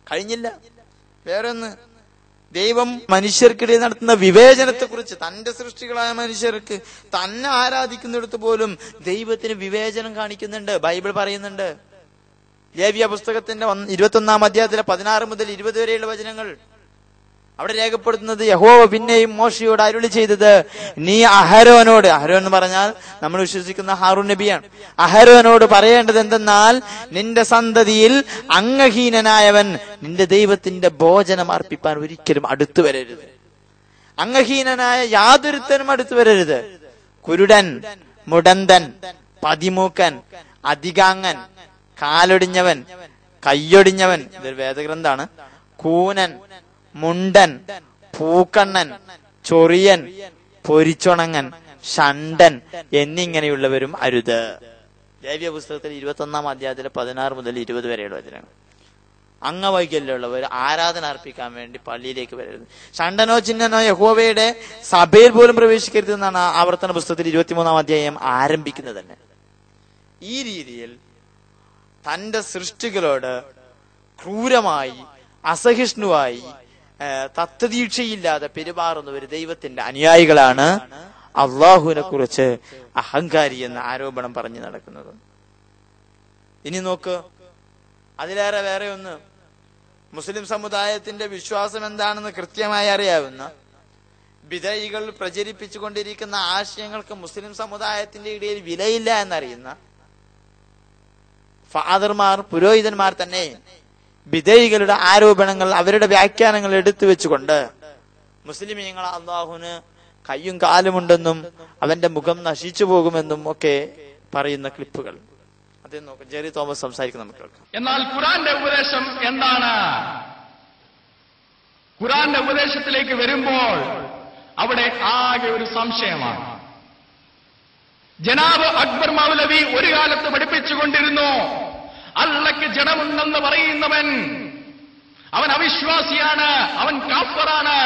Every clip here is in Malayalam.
കഴിഞ്ഞില്ല. വേറെ ഒന്ന്, ദൈവം മനുഷ്യർക്കിടയിൽ നടത്തുന്ന വിവേചനത്തെ കുറിച്ച്, തന്റെ സൃഷ്ടികളായ മനുഷ്യർക്ക് തന്നെ ആരാധിക്കുന്നിടത്ത് പോലും ദൈവത്തിന് വിവേചനം കാണിക്കുന്നുണ്ട്. ബൈബിൾ പറയുന്നുണ്ട്. ലേവ്യ പുസ്തകത്തിന്റെ 21-ാം അധ്യായത്തിലെ 16 മുതൽ 20 വരെയുള്ള വചനങ്ങൾ അവിടെ രേഖപ്പെടുത്തുന്നത്, യഹോവ പിന്നെയും മോശയോട് അരുളി ചെയ്തത്, നീ അഹരോനോട്, അഹരോൻ എന്ന് പറഞ്ഞാൽ നമ്മൾ വിശ്വസിക്കുന്ന ഹാറൂൻ നബിയാണ്, അഹരോനോട് പറയേണ്ടത് എന്തെന്നാൽ, നിന്റെ സന്തതിയിൽ അംഗഹീനനായവൻ നിന്റെ ദൈവത്തിന്റെ ഭോജനം അർപ്പിപ്പാൻ ഒരിക്കലും അടുത്തു വരരുത്. അംഗഹീനനായ യാതൊരുത്തനും അടുത്തു വരരുത്. കുരുടൻ, മുടന്തൻ, പതിമൂക്കൻ, അധികാങ്ങൻ, കാലൊടിഞ്ഞവൻ, കയ്യൊടിഞ്ഞവൻ, ഇതൊരു വേദഗ്രന്ഥാണ്, കൂനൻ, മുണ്ടൻ, പൂക്കണ്ണൻ, ചൊറിയൻ, പൊരിച്ചുണങ്ങൻ, ഷണ്ടൻ എന്നിങ്ങനെയുള്ളവരും അരുത്. ലേവ്യ പുസ്തകത്തിൽ 21-ാം അധ്യായത്തിലെ 16 മുതൽ 20 വരെയുള്ള വചനങ്ങൾ. അംഗവൈകല്യമുള്ളവർ ആരാധന അർപ്പിക്കാൻ വേണ്ടി പള്ളിയിലേക്ക് വരരുത്. ഷണ്ടനോ ചിഹ്നനോ യഹോവയുടെ സഭയിൽ പോലും പ്രവേശിക്കരുതെന്നാണ് ആവർത്തന പുസ്തകത്തിൽ 23-ാം അധ്യായം ആരംഭിക്കുന്നത് തന്നെ. ഈ രീതിയിൽ തന്റെ സൃഷ്ടികളോട് ക്രൂരമായി, അസഹിഷ്ണുവായി, തത്വദീക്ഷയില്ലാതെ പെരുമാറുന്നവർ ദൈവത്തിന്റെ അനുയായികളാണ് അള്ളാഹുവിനെ കുറിച്ച് അഹങ്കാരി എന്ന ആരോപണം പറഞ്ഞു നടക്കുന്നത്. ഇനി നോക്ക്, അതിലേറെ വേറെ ഒന്ന്, മുസ്ലിം സമുദായത്തിന്റെ വിശ്വാസം എന്താണെന്ന് കൃത്യമായി അറിയാവുന്ന, ബിദഈകൾ പ്രചരിപ്പിച്ചുകൊണ്ടിരിക്കുന്ന ആശയങ്ങൾക്ക് മുസ്ലിം സമുദായത്തിന്റെ ഇടയിൽ വിലയില്ല എന്നറിയുന്ന ഫാദർമാർ, പുരോഹിതന്മാർ തന്നെ ബിദഈകളുടെ ആരോപണങ്ങൾ, അവരുടെ വ്യാഖ്യാനങ്ങൾ എടുത്തു വെച്ചുകൊണ്ട് മുസ്ലിമീങ്ങൾ അള്ളാഹുവിന് കയ്യും കാലുമുണ്ടെന്നും അവന്റെ മുഖം നശിച്ചു പോകുമെന്നും ഒക്കെ പറയുന്ന ക്ലിപ്പുകൾ. അതേ നോക്കാം, ജെറി തോമസ് സംസാരിക്കും, നമുക്ക് കേൾക്കാം. എന്നാൽ ഖുർആന്റെ ഉപദേശം എന്താണ്? ഖുർആന്റെ ഉപദേശത്തിലേക്ക് വരുമ്പോൾ അവിടെ ആകെ ഒരു സംശയമാണ്. ജനാബ് അക്ബർ മൗലവി ഒരു കാലത്ത് പഠിപ്പിച്ചുകൊണ്ടിരുന്നു, അള്ളയ്ക്ക് ജഡമുണ്ടെന്ന് പറയുന്നവൻ അവൻ അവിശ്വാസിയാണ്, അവൻ കാഫറാണ്,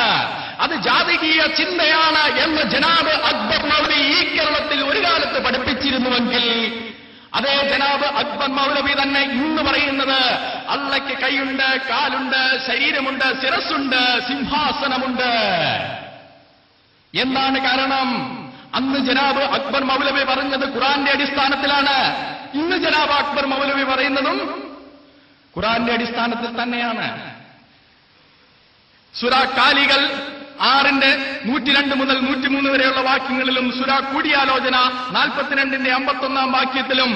അത് ജാതികീയ ചിന്തയാണ് എന്ന് ജനാബ് അക്ബർ മൗലവി ഈ കേരളത്തിൽ ഒരു കാലത്ത് പഠിപ്പിച്ചിരുന്നുവെങ്കിൽ, അതേ ജനാബ് അക്ബർ മൗലവി തന്നെ ഇന്ന് പറയുന്നത് അള്ളയ്ക്ക് കൈയുണ്ട്, കാലുണ്ട്, ശരീരമുണ്ട്, ശിരസ്സുണ്ട്, സിംഹാസനമുണ്ട്. എന്താണ് കാരണം? അന്ന് ജനാബ് അക്ബർ മൗലവി പറഞ്ഞത് ഖുർആന്റെ അടിസ്ഥാനത്തിലാണ്. ഇന്ന് ജനാബ് അക്ബർ മൗലവി പറയുന്നതും ഖുർആന്റെ അടിസ്ഥാനത്തിൽ തന്നെയാണ്. സൂറ കാലികൾ 6ന്റെ 102 മുതൽ 103 വരെയുള്ള വാക്യങ്ങളിലും സൂറ കൂടിയാലോചന 42ന്റെ 51-ാം വാക്യത്തിലും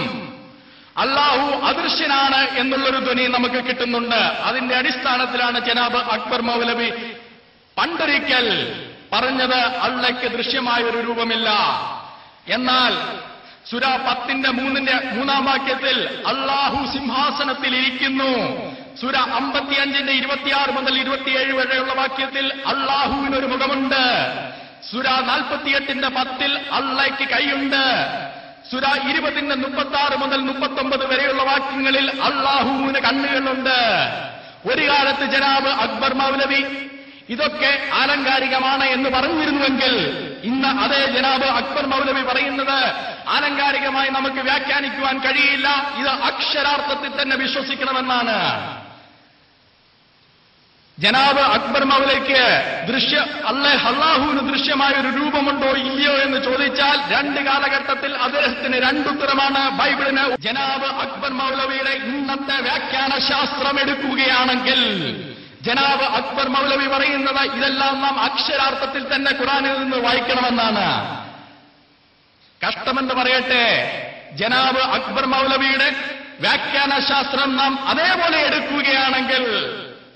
അല്ലാഹു അദൃശ്യനാണ് എന്നുള്ളൊരു ധ്വനി നമുക്ക് കിട്ടുന്നുണ്ട്. അതിന്റെ അടിസ്ഥാനത്തിലാണ് ജനാബ് അക്ബർ മൗലവി പണ്ടൊരിക്കൽ പറഞ്ഞത് അള്ളയ്ക്ക് ദൃശ്യമായ ഒരു രൂപമില്ല. എന്നാൽ സൂറ 10ന്റെ 3-ാം വാക്യത്തിൽ അല്ലാഹു സിംഹാസനത്തിൽ ഇരിക്കുന്നു. സൂറ 55ന്റെ 26 മുതൽ 27 വരെയുള്ള വാക്യത്തിൽ അല്ലാഹുവിനൊരു മുഖമുണ്ട്. സൂറ 48ന്റെ 10 അള്ളയ്ക്ക് കൈയുണ്ട്. സൂറ 20ന്റെ 36 മുതൽ 39 വരെയുള്ള വാക്യങ്ങളിൽ അല്ലാഹുവിന് കണ്ണുകളുണ്ട്. ഒരു കാലത്ത് ജനാബ് അക്ബർ മൗലവി ഇതൊക്കെ ആലങ്കാരികമാണ് എന്ന് പറഞ്ഞിരുന്നുവെങ്കിൽ, ഇന്ന് അതേ ജനാബ് അക്ബർ മൗലവി പറയുന്നത് ആലങ്കാരികമായി നമുക്ക് വ്യാഖ്യാനിക്കുവാൻ കഴിയില്ല, ഇത് അക്ഷരാർത്ഥത്തിൽ തന്നെ വിശ്വസിക്കണമെന്നാണ്. ജനാബ് അക്ബർ മൗലവിക്ക് അല്ലാഹുവിന് ദൃശ്യമായ ഒരു രൂപമുണ്ടോ ഇല്ലയോ എന്ന് ചോദിച്ചാൽ 2 കാലഘട്ടത്തിൽ അദ്ദേഹത്തിന് 2 ഉത്തരമാണ് ബൈബിളിന്. ജനാബ് അക്ബർ മൗലവിയുടെ ഇന്നത്തെ വ്യാഖ്യാന ശാസ്ത്രം എടുക്കുകയാണെങ്കിൽ ജനാബ് അക്ബർ മൗലവി പറയുന്നത് ഇതെല്ലാം നാം അക്ഷരാർത്ഥത്തിൽ തന്നെ ഖുർആനിൽ നിന്ന് വായിക്കണമെന്നാണ്. കഷ്ടമെന്ന് പറയട്ടെ, ജനാബ് അക്ബർ മൗലവിയുടെ വ്യാഖ്യാന ശാസ്ത്രം നാം അതേപോലെ എടുക്കുകയാണെങ്കിൽ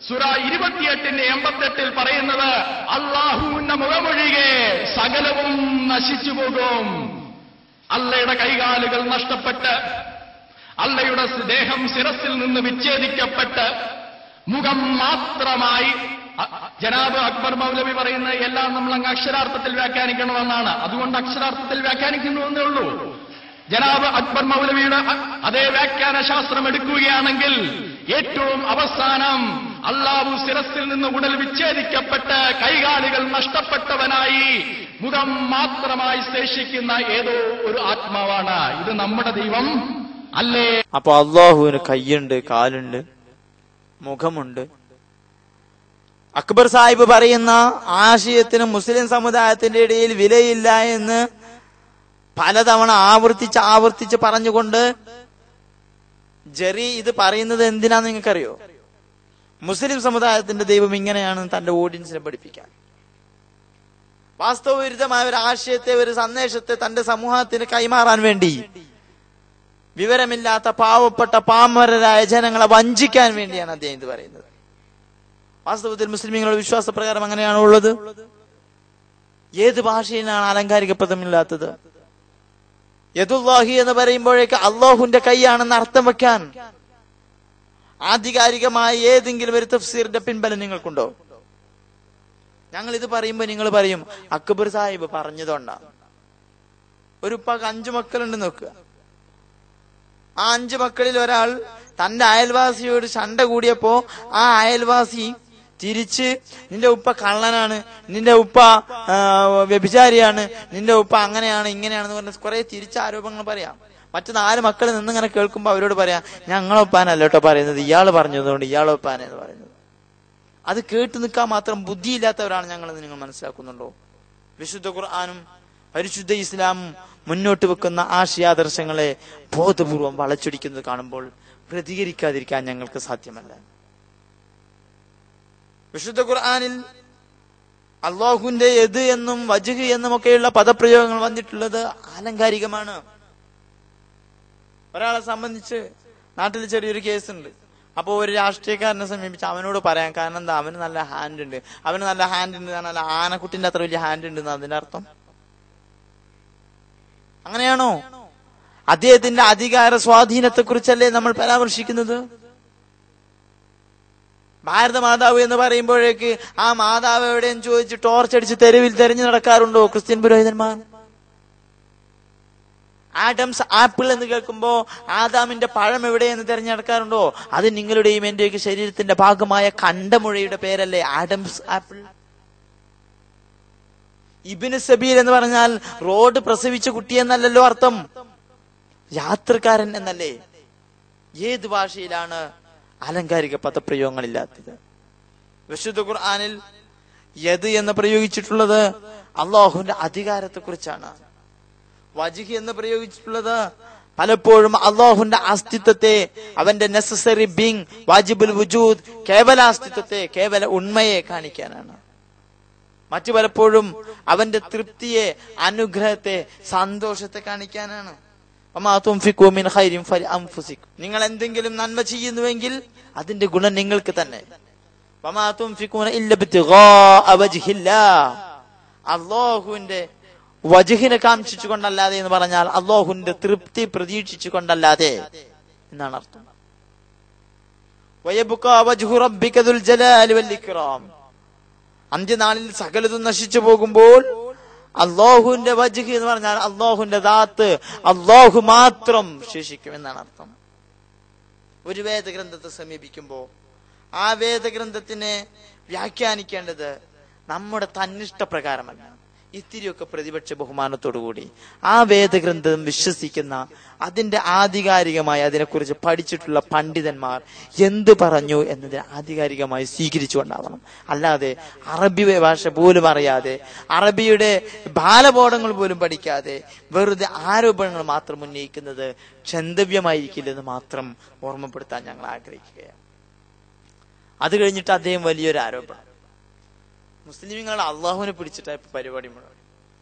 സൂറ 28ന്റെ 88 പറയുന്നത് അല്ലാഹുവിന്റെ മുഖമൊഴികെ സകലവും നശിച്ചു പോകും. അള്ളയുടെ കൈകാലുകൾ നഷ്ടപ്പെട്ട്, അള്ളയുടെ ദേഹം ശിരസിൽ നിന്ന് വിച്ഛേദിക്കപ്പെട്ട് മുഖം മാത്രമായി ജനാബ് അക്ബർ മൗലവി പറയുന്ന എല്ലാം നമ്മൾ അങ്ങ് അക്ഷരാർത്ഥത്തിൽ വ്യാഖ്യാനിക്കണമെന്നാണ്. അതുകൊണ്ട് അക്ഷരാർത്ഥത്തിൽ വ്യാഖ്യാനിക്കുന്നുവെന്നേ ഉള്ളൂ. ജനാബ് അക്ബർ മൗലവിയുടെ അതേ വ്യാഖ്യാന ശാസ്ത്രം എടുക്കുകയാണെങ്കിൽ ഏറ്റവും അവസാനം അല്ലാഹു ശിരസിൽ നിന്ന് ഉടൽ വിച്ഛേദിക്കപ്പെട്ട് കൈകാലുകൾ നഷ്ടപ്പെട്ടവനായി മുഖം മാത്രമായി ശേഷിക്കുന്ന ഏതോ ഒരു ആത്മാവാണ്. ഇത് നമ്മുടെ ദൈവം അല്ലേ? അപ്പൊ അല്ലാഹുവിന് കൈയുണ്ട്, കാലുണ്ട്, മുഖമുണ്ട്. അക്ബർ സാഹിബ് പറയുന്ന ആശയത്തിന് മുസ്ലിം സമുദായത്തിന്റെ ഇടയിൽ വിലയില്ല എന്ന് പലതവണ ആവർത്തിച്ച് പറഞ്ഞുകൊണ്ട് ജെറി ഇത് പറയുന്നത് എന്തിനാന്ന് നിങ്ങൾക്കറിയോ? മുസ്ലിം സമുദായത്തിന്റെ ദൈവം ഇങ്ങനെയാണെന്ന് തന്റെ ഓഡിയൻസിനെ പഠിപ്പിക്കാൻ. വാസ്തവവിരുദ്ധമായ ഒരു ആശയത്തെ, ഒരു സന്ദേശത്തെ തന്റെ സമൂഹത്തിന് കൈമാറാൻ വേണ്ടി വിവരമില്ലാത്ത പാവപ്പെട്ട പാമരരായ ജനങ്ങളെ വഞ്ചിക്കാൻ വേണ്ടിയാണ് അദ്ദേഹം ഇത് പറയുന്നത്. വാസ്തവത്തിൽ മുസ്ലിമീങ്ങളുടെ വിശ്വാസപ്രകാരം അങ്ങനെയാണോ ഉള്ളത്? ഏത് ഭാഷയിലാണ് അലങ്കാരിക പദമില്ലാത്തത്? യദുല്ലാഹി എന്ന് പറയുമ്പോഴേക്ക് അള്ളാഹുന്റെ കൈയാണെന്ന് അർത്ഥം വെക്കാൻ ആധികാരികമായ ഏതെങ്കിലും ഒരു തഫ്സീറിന്റെ പിൻബലം നിങ്ങൾക്കുണ്ടോ? ഞങ്ങൾ ഇത് പറയുമ്പോൾ നിങ്ങൾ പറയും അക്ബർ സാഹിബ് പറഞ്ഞതുകൊണ്ടാണ്. ഒരു ഉപ്പാക്ക് 5 മക്കളുണ്ട് നോക്കുക. ആ 5 മക്കളിൽ ഒരാൾ തന്റെ അയൽവാസിയോട് ശണ്ട കൂടിയപ്പോ ആ അയൽവാസി തിരിച്ച് നിന്റെ ഉപ്പ കള്ളനാണ്, നിന്റെ ഉപ്പ വ്യഭിചാരിയാണ്, നിന്റെ ഉപ്പ അങ്ങനെയാണ് ഇങ്ങനെയാണെന്ന് പറഞ്ഞ കുറെ തിരിച്ചാരോപണങ്ങൾ പറയാം. മറ്റു 4 മക്കൾ നിന്നിങ്ങനെ കേൾക്കുമ്പോ അവരോട് പറയാം ഞങ്ങളൊപ്പാനല്ല കേട്ടോ പറയുന്നത്, ഇയാള് പറഞ്ഞതുകൊണ്ട് ഇയാളൊപ്പാനെന്ന് പറയുന്നത്. അത് കേട്ടു നിൽക്കാൻ മാത്രം ബുദ്ധിയില്ലാത്തവരാണ് ഞങ്ങളെന്ന് നിങ്ങൾ മനസ്സിലാക്കുന്നുണ്ടോ? വിശുദ്ധ ഖുർആനും പരിശുദ്ധ ഇസ്ലാമും മുന്നോട്ട് വെക്കുന്ന ആശയാദർശങ്ങളെ ബോധപൂർവം വളച്ചൊടിക്കുന്നത് കാണുമ്പോൾ പ്രതികരിക്കാതിരിക്കാൻ ഞങ്ങൾക്ക് സാധ്യമല്ല. വിശുദ്ധ ഖുർആനിൽ അള്ളാഹുവിന്റെ യദ് എന്നും വജ്ഹ് എന്നും ഒക്കെയുള്ള പദപ്രയോഗങ്ങൾ വന്നിട്ടുള്ളത് ആലങ്കാരികമാണ്. ഒരാളെ സംബന്ധിച്ച് നാട്ടിൽ ചെറിയൊരു കേസുണ്ട്. അപ്പൊ ഒരു രാഷ്ട്രീയക്കാരനെ സമീപിച്ച് അവനോട് പറയാം. കാരണം എന്താ? അവന് നല്ല ഹാൻഡ് ഉണ്ട്. അവന് നല്ല ഹാൻഡ് ഉണ്ട്, നല്ല ആനക്കുട്ടിന്റെ അത്ര വലിയ ഹാൻഡ് ഉണ്ട് അതിന്റെ അർത്ഥം അങ്ങനെയാണോ? അദ്ദേഹത്തിന്റെ അധികാര സ്വാധീനത്തെ കുറിച്ചല്ലേ നമ്മൾ പരാമർശിക്കുന്നത്? ഭാരത മാതാവ് എന്ന് പറയുമ്പോഴേക്ക് ആ മാതാവ് എവിടെയും ചോദിച്ച് ടോർച്ചടിച്ച് തെരുവിൽ തെരഞ്ഞു നടക്കാറുണ്ടോ ക്രിസ്ത്യൻ പുരോഹിതന്മാർ? ആഡംസ് ആപ്പിൾ എന്ന് കേൾക്കുമ്പോ ആദാമിന്റെ പഴം എവിടെയെന്ന് തെരഞ്ഞെടുക്കാറുണ്ടോ? അത് നിങ്ങളുടെയും എന്റെയൊക്കെ ശരീരത്തിന്റെ ഭാഗമായ കണ്ടമുഴയുടെ പേരല്ലേ ആഡംസ് ആപ്പിൾ? ഇബ്നു സബീൽ എന്ന് പറഞ്ഞാൽ റോഡ് പ്രസവിച്ച കുട്ടിയെന്നല്ലല്ലോ അർത്ഥം, യാത്രക്കാരൻ എന്നല്ലേ? ഏത് ഭാഷയിലാണ് അലങ്കാരിക പദപ്രയോഗങ്ങളില്ലാത്തത്? വിശുദ്ധ ഖുർആനിൽ യദ് എന്ന് പ്രയോഗിച്ചിട്ടുള്ളത് അള്ളാഹുവിന്റെ അധികാരത്തെ കുറിച്ചാണ്. വജ്ഹ് എന്ന് പ്രയോഗിച്ചിട്ടുള്ളത് പലപ്പോഴും അള്ളാഹുവിന്റെ അസ്തിത്വത്തെ, അവന്റെ നെസസറി ബീങ്, വാജിബുൽ വുജൂദ്, കേവല അസ്തിത്വത്തെ, കേവല ഉണ്മയെ കാണിക്കാനാണ്. മറ്റു പലപ്പോഴും അവന്റെ തൃപ്തിയെ, അനുഗ്രഹത്തെ, സന്തോഷത്തെ കാണിക്കാനാണ്. നിങ്ങൾ എന്തെങ്കിലും നന്മ ചെയ്യുന്നുവെങ്കിൽ അതിന്റെ ഗുണം നിങ്ങൾക്ക് തന്നെ. അള്ളാഹുവിന്റെ വജ്ഹിനെ കാംക്ഷിച്ചുകൊണ്ടല്ലാതെ എന്ന് പറഞ്ഞാൽ അള്ളാഹുവിന്റെ തൃപ്തി പ്രതീക്ഷിച്ചുകൊണ്ടല്ലാതെ എന്നാണ് അർത്ഥം. അന്ത്യനാളിൽ സകലതും നശിച്ചു പോകുമ്പോൾ അള്ളാഹുവിന്റെ വജ്ഹ് എന്ന് പറഞ്ഞാൽ അള്ളാഹുവിന്റെ ദാത്ത്, അള്ളാഹു മാത്രം ശേഷിക്കും എന്നാണ് അർത്ഥം. ഒരു വേദഗ്രന്ഥത്തെ സമീപിക്കുമ്പോ ആ വേദഗ്രന്ഥത്തിനെ വ്യാഖ്യാനിക്കേണ്ടത് നമ്മുടെ തന്നിഷ്ടപ്രകാരമല്ല, ഇത്തിരിയൊക്കെ പ്രതിപക്ഷ ബഹുമാനത്തോടുകൂടി ആ വേദഗ്രന്ഥം വിശ്വസിക്കുന്ന, അതിന്റെ ആധികാരികമായി അതിനെക്കുറിച്ച് പഠിച്ചിട്ടുള്ള പണ്ഡിതന്മാർ എന്ത് പറഞ്ഞു എന്നതിനെ ആധികാരികമായി സ്വീകരിച്ചുകൊണ്ടാവണം. അല്ലാതെ അറബി ഭാഷ പോലും അറിയാതെ, അറബിയുടെ ബാലബോധങ്ങൾ പോലും പഠിക്കാതെ വെറുതെ ആരോപണങ്ങൾ മാത്രം ഉന്നയിക്കുന്നത് ക്ഷന്തവ്യമായിരിക്കില്ലെന്ന് മാത്രം ഓർമ്മപ്പെടുത്താൻ ഞങ്ങൾ ആഗ്രഹിക്കുകയാണ്. അത് കഴിഞ്ഞിട്ട് അദ്ദേഹം വലിയൊരു ആരോപണം, മുസ്ലിമീങ്ങൾ അള്ളാഹുവിനെ പിടിച്ചിട്ടാണ് ഇപ്പൊ പരിപാടി മുഴുവൻ.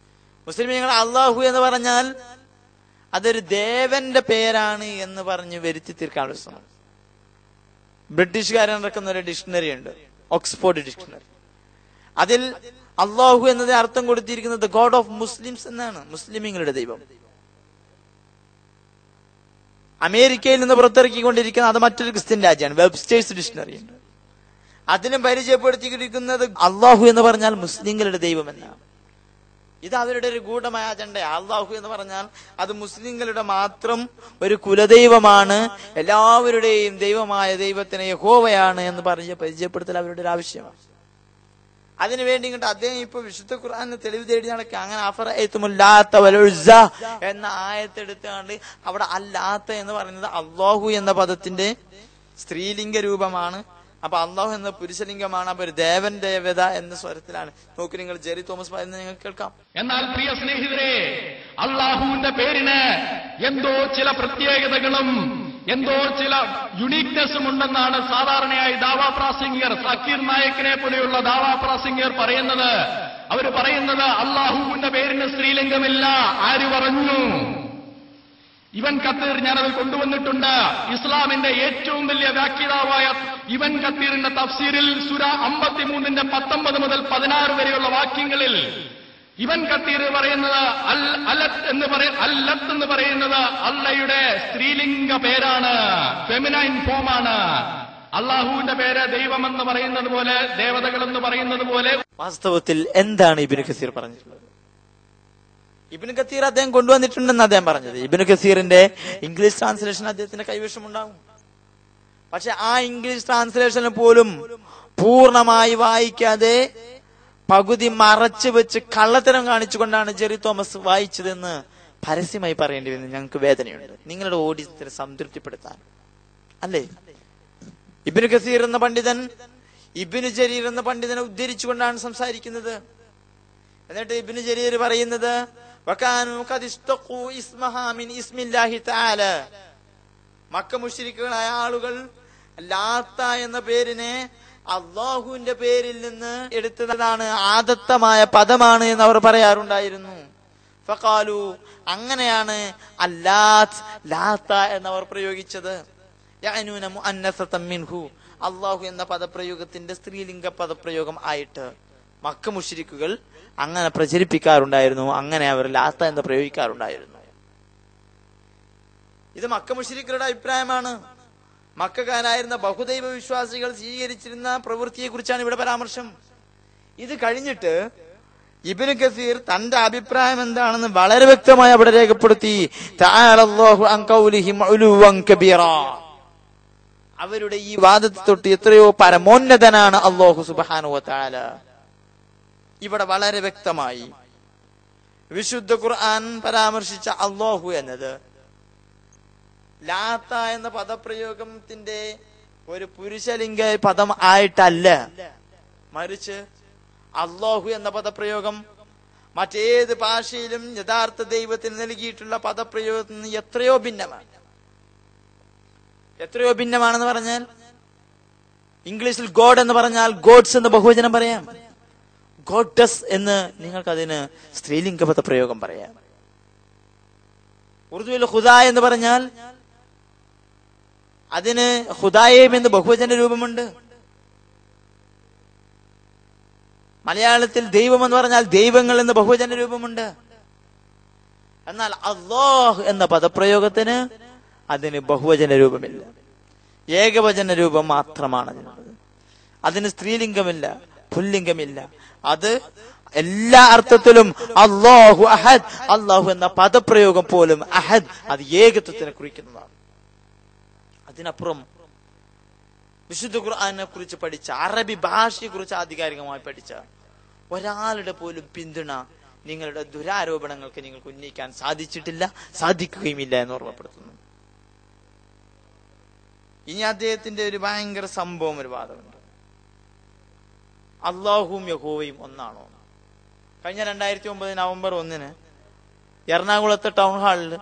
മുസ്ലിമീങ്ങൾ അള്ളാഹു എന്ന് പറഞ്ഞാൽ അതൊരു ദേവന്റെ പേരാണ് എന്ന് പറഞ്ഞ് വരുത്തി തീർക്കാനുള്ള ശ്രമം. ബ്രിട്ടീഷുകാരിറക്കുന്ന ഒരു ഡിക്ഷണറി ഉണ്ട്, ഓക്സ്ഫോർഡ് ഡിക്ഷണറി. അതിൽ അള്ളാഹു എന്നതിന് അർത്ഥം കൊടുത്തിരിക്കുന്നത് ഗോഡ് ഓഫ് മുസ്ലിംസ് എന്നാണ്, മുസ്ലിമീങ്ങളുടെ ദൈവം. അമേരിക്കയിൽ നിന്ന് പുറത്തിറക്കിക്കൊണ്ടിരിക്കുന്ന അത് മറ്റൊരു ക്രിസ്ത്യൻ രാജ്യമാണ്, വെബ്സ്റ്റേഴ്സ് ഡിക്ഷണറി ഉണ്ട്. അതിനും പരിചയപ്പെടുത്തിയിരിക്കുന്നത് അള്ളാഹു എന്ന് പറഞ്ഞാൽ മുസ്ലിങ്ങളുടെ ദൈവം എന്നാണ്. ഇത് അവരുടെ ഒരു ഗൂഢമായ അജണ്ട. അള്ളാഹു എന്ന് പറഞ്ഞാൽ അത് മുസ്ലിങ്ങളുടെ മാത്രം ഒരു കുലദൈവമാണ്, എല്ലാവരുടെയും ദൈവമായ ദൈവത്തിനെ യഹോവയാണ് എന്ന് പറഞ്ഞ് പരിചയപ്പെടുത്തൽ അവരുടെ ഒരു ആവശ്യമാണ്. അതിനുവേണ്ടി ഇങ്ങോട്ട് അദ്ദേഹം ഇപ്പൊ വിശുദ്ധ ഖുർആനിന് തെളിവ് തേടി നടക്കുക. അങ്ങനെ അഫറഅയ്തുമുല്ലാത്ത വൽ ഉസ്സ എന്ന ആയത്തെടുത്താണ്ട് അവിടെ അല്ലാത്ത എന്ന് പറയുന്നത് അള്ളാഹു എന്ന പദത്തിന്റെ സ്ത്രീലിംഗ രൂപമാണ്, അപ്പൊ അള്ളാഹു എന്ന പുരുഷലിംഗമാണ്. അപ്പൊ ഒരു ദേവൻ ദേവത എന്ന സ്വരത്തിലാണ്. നോക്കി നിങ്ങൾ ജെറി തോമസ് പറയുന്നത് നിങ്ങൾക്ക് കേൾക്കാം. എന്നാൽ പ്രിയ സ്നേഹിതരെ, അള്ളാഹുവിന്റെ പേരിന് എന്തോ ചില പ്രത്യേകതകളും എന്തോ ചില യുണീക്നെസ്സും ഉണ്ടെന്നാണ് സാധാരണയായി ദാവാ പ്രാസംഗികർ, സക്കീർ നായക്കിനെ പോലെയുള്ള ദാവാ പ്രാസംഗികർ പറയുന്നത്. അവർ പറയുന്നത് അള്ളാഹുവിന്റെ പേരിന് സ്ത്രീലിംഗമില്ല. ആര് പറഞ്ഞു? ഇബൻ കത്തീർ, ഞാനത് കൊണ്ടുവന്നിട്ടുണ്ട്. ഇസ്ലാമിന്റെ ഏറ്റവും വലിയ വ്യാഖ്യാതാവായ ഇബൻ കത്തീറിന്റെ തഫ്സീറിൽ സൂറ 53 19 മുതൽ 16 വരെയുള്ള വാക്യങ്ങളിൽ ഇബൻ കത്തീർ പറയുന്നത് അല്ലത്ത് എന്ന് പറയുന്നത് അള്ളയുടെ സ്ത്രീലിംഗ പേരാണ്, ഫെമിനൈൻ ഫോമാണ്. അള്ളാഹുവിന്റെ പേര് ദൈവമെന്ന് പറയുന്നത് പോലെ, ദേവതകളെന്ന് പറയുന്നത് പോലെ. വാസ്തവത്തിൽ എന്താണ് ഇബ്നു കസീർ പറഞ്ഞിട്ടുള്ളത്? ഇബ്നു കസീർ അദ്ദേഹം കൊണ്ടുവന്നിട്ടുണ്ടെന്ന് അദ്ദേഹം പറഞ്ഞത്. ഇബ്നു കസീറിന്റെ ഇംഗ്ലീഷ് ട്രാൻസ്ലേഷൻ അദ്ദേഹത്തിന്റെ കൈവശം ഉണ്ടാവും. പക്ഷെ ആ ഇംഗ്ലീഷ് ട്രാൻസ്ലേഷനിൽ പോലും പൂർണ്ണമായി വായിക്കാതെ പകുതി മറച്ചു വെച്ച് കള്ളത്തരം കാണിച്ചുകൊണ്ടാണ് ജെറി തോമസ് വായിച്ചതെന്ന് പരസ്യമായി പറയേണ്ടി വരുന്നത് ഞങ്ങൾക്ക് വേദനയുണ്ട്. നിങ്ങളുടെ ഓഡിയൻസിനെ സംതൃപ്തിപ്പെടുത്താൻ അല്ലേ? ഇബ്നു കസീർ എന്ന പണ്ഡിതൻ ഇബ്നു ജരീർ എന്ന പണ്ഡിതനെ ഉദ്ധരിച്ചുകൊണ്ടാണ് സംസാരിക്കുന്നത്. എന്നിട്ട് ഇബ്നു ജരീർ പറയുന്നത് മക്ക മുശ്രിക്കുകളായ ആളുകൾ ലാത്ത എന്ന പേരിനെ അള്ളാഹുവിന്റെ പേരിൽ നിന്ന് എടുത്തതാണ്, ആദത്തമായ പദമാണ് എന്ന് അവർ പറയാറുണ്ടായിരുന്നു. ഫഖാലു, അങ്ങനെയാണ് അല്ലാത്ത് ലാത്ത എന്നവർ പ്രയോഗിച്ചത്. യഅനൂന മുഅന്നസതൻ മിൻഹു, അള്ളാഹു എന്ന പദപ്രയോഗത്തിന്റെ സ്ത്രീലിംഗ പദപ്രയോഗം ആയിട്ട് മക്ക മുശ്രിക്കുകൾ അങ്ങനെ പ്രചരിപ്പിക്കാറുണ്ടായിരുന്നു. അങ്ങനെ അവർ ലാത്ത എന്ന് പ്രയോഗിക്കാറുണ്ടായിരുന്നു. ഇത് മക്ക മുശ്രിക്കുകളുടെ അഭിപ്രായമാണ്. മക്കക്കാരായിരുന്ന ബഹുദൈവ വിശ്വാസികൾ സ്വീകരിച്ചിരുന്ന പ്രവൃത്തിയെ കുറിച്ചാണ് ഇവിടെ പരാമർശം. ഇത് കഴിഞ്ഞിട്ട് ഇബ്നു കസീർ തന്റെ അഭിപ്രായം എന്താണെന്ന് വളരെ വ്യക്തമായി അവിടെ രേഖപ്പെടുത്തി. തആലല്ലാഹു അൻ ഖൗലിഹിം ഉലുവൻ കബീറാ, അവരുടെ ഈ വാദത്തെ തൊട്ട് എത്രയോ പരമോന്നതനാണ് അല്ലാഹു സുബ്ഹാനഹു വ തആല. ഇവിടെ വളരെ വ്യക്തമായി വിശുദ്ധ ഖുർആൻ പരാമർശിച്ച അല്ലാഹു എന്നത് ലാത്ത എന്ന പദപ്രയോഗത്തിന്റെ ഒരു പുരുഷലിംഗ പദം ആയിട്ടല്ല, മറിച്ച് അല്ലാഹു എന്ന പദപ്രയോഗം മറ്റേത് ഭാഷയിലും യഥാർത്ഥ ദൈവത്തിന് നൽകിയിട്ടുള്ള പദപ്രയോഗത്തിൽ നിന്ന് എത്രയോ ഭിന്നമാണ്. എത്രയോ ഭിന്നമാണെന്ന് പറഞ്ഞാൽ, ഇംഗ്ലീഷിൽ ഗോഡ് എന്ന് പറഞ്ഞാൽ ഗോഡ്സ് എന്ന് ബഹുവചനം പറയാം, ഗോഡസ് എന്ന് നിങ്ങൾക്കതിന് സ്ത്രീലിംഗ പദപ്രയോഗം പറയാം. ഉറുദുവിൽ ഖുദാ എന്ന് പറഞ്ഞാൽ അതിന് ഖുദായേം എന്ന് ബഹുവചന രൂപമുണ്ട്. മലയാളത്തിൽ ദൈവം എന്ന് പറഞ്ഞാൽ ദൈവങ്ങൾ എന്ന് ബഹുവചന രൂപമുണ്ട്. എന്നാൽ അല്ലാഹ് എന്ന പദപ്രയോഗത്തിന് അതിന് ബഹുവചന രൂപമില്ല, ഏകവചന രൂപം മാത്രമാണ് അതിനുള്ളത്. അതിന് സ്ത്രീലിംഗമില്ല, പുല്ലിംഗമില്ല. അത് എല്ലാ അർത്ഥത്തിലും അല്ലാഹു അഹദ്, അല്ലാഹു എന്ന പദപ്രയോഗം പോലും അഹദ്, അത് ഏകത്വത്തിനെ കുറിക്കുന്നതാണ്. അതിനപ്പുറം വിശുദ്ധ ഖുർആനെ കുറിച്ച് പഠിച്ച, അറബി ഭാഷയെ കുറിച്ച് ആധികാരികമായി പഠിച്ച ഒരാളുടെ പോലും പിന്തുണ നിങ്ങളുടെ ദുരാരോപണങ്ങൾക്ക് നിങ്ങൾക്ക് ഉന്നയിക്കാൻ സാധിച്ചിട്ടില്ല, സാധിക്കുകയുമില്ല എന്ന് ഓർമ്മപ്പെടുത്തുന്നു. ഇനി അദ്ദേഹത്തിന്റെ ഒരു ഭയങ്കര സംഭവം, ഒരു വാദമുണ്ട്. അള്ളാഹുവും യഹോവയും ഒന്നാണോ? കഴിഞ്ഞ 2009 നവംബർ 1 എറണാകുളത്തെ ടൗൺ ഹാളിൽ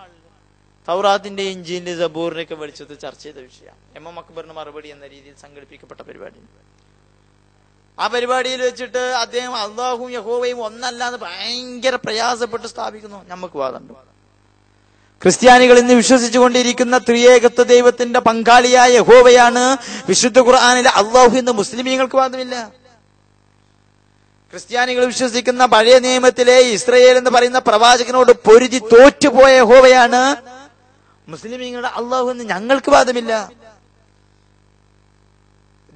തൗറാത്തിന്റെ ഇഞ്ചിന്റെ സബൂറിനൊക്കെ വെളിച്ചത് ചർച്ച ചെയ്ത വിഷയം എം അക്ബറിന് മറുപടി എന്ന രീതിയിൽ സംഘടിപ്പിക്കപ്പെട്ട പരിപാടി. ആ പരിപാടിയിൽ വെച്ചിട്ട് അദ്ദേഹം അള്ളാഹുവും യഹോവയും ഒന്നല്ല എന്ന് ഭയങ്കര പ്രയാസപ്പെട്ട് സ്ഥാപിക്കുന്നു. നമുക്ക് വാദമുണ്ട്. ക്രിസ്ത്യാനികൾ ഇന്ന് വിശ്വസിച്ചുകൊണ്ടിരിക്കുന്ന ത്രിയേകത്വ ദൈവത്തിന്റെ പങ്കാളിയായ യഹോവയാണ് വിശുദ്ധ ഖുർആനിലെ അള്ളാഹു എന്ന് മുസ്ലിമീങ്ങൾക്ക് വാദമില്ല. ക്രിസ്ത്യാനികൾ വിശ്വസിക്കുന്ന പഴയ നിയമത്തിലെ ഇസ്രയേൽ എന്ന് പറയുന്ന പ്രവാചകനോട് പൊരുതി തോറ്റുപോയ യഹോവയാണ് മുസ്ലിമീങ്ങളുടെ അള്ളാഹു എന്ന് ഞങ്ങൾക്ക് വാദമില്ല.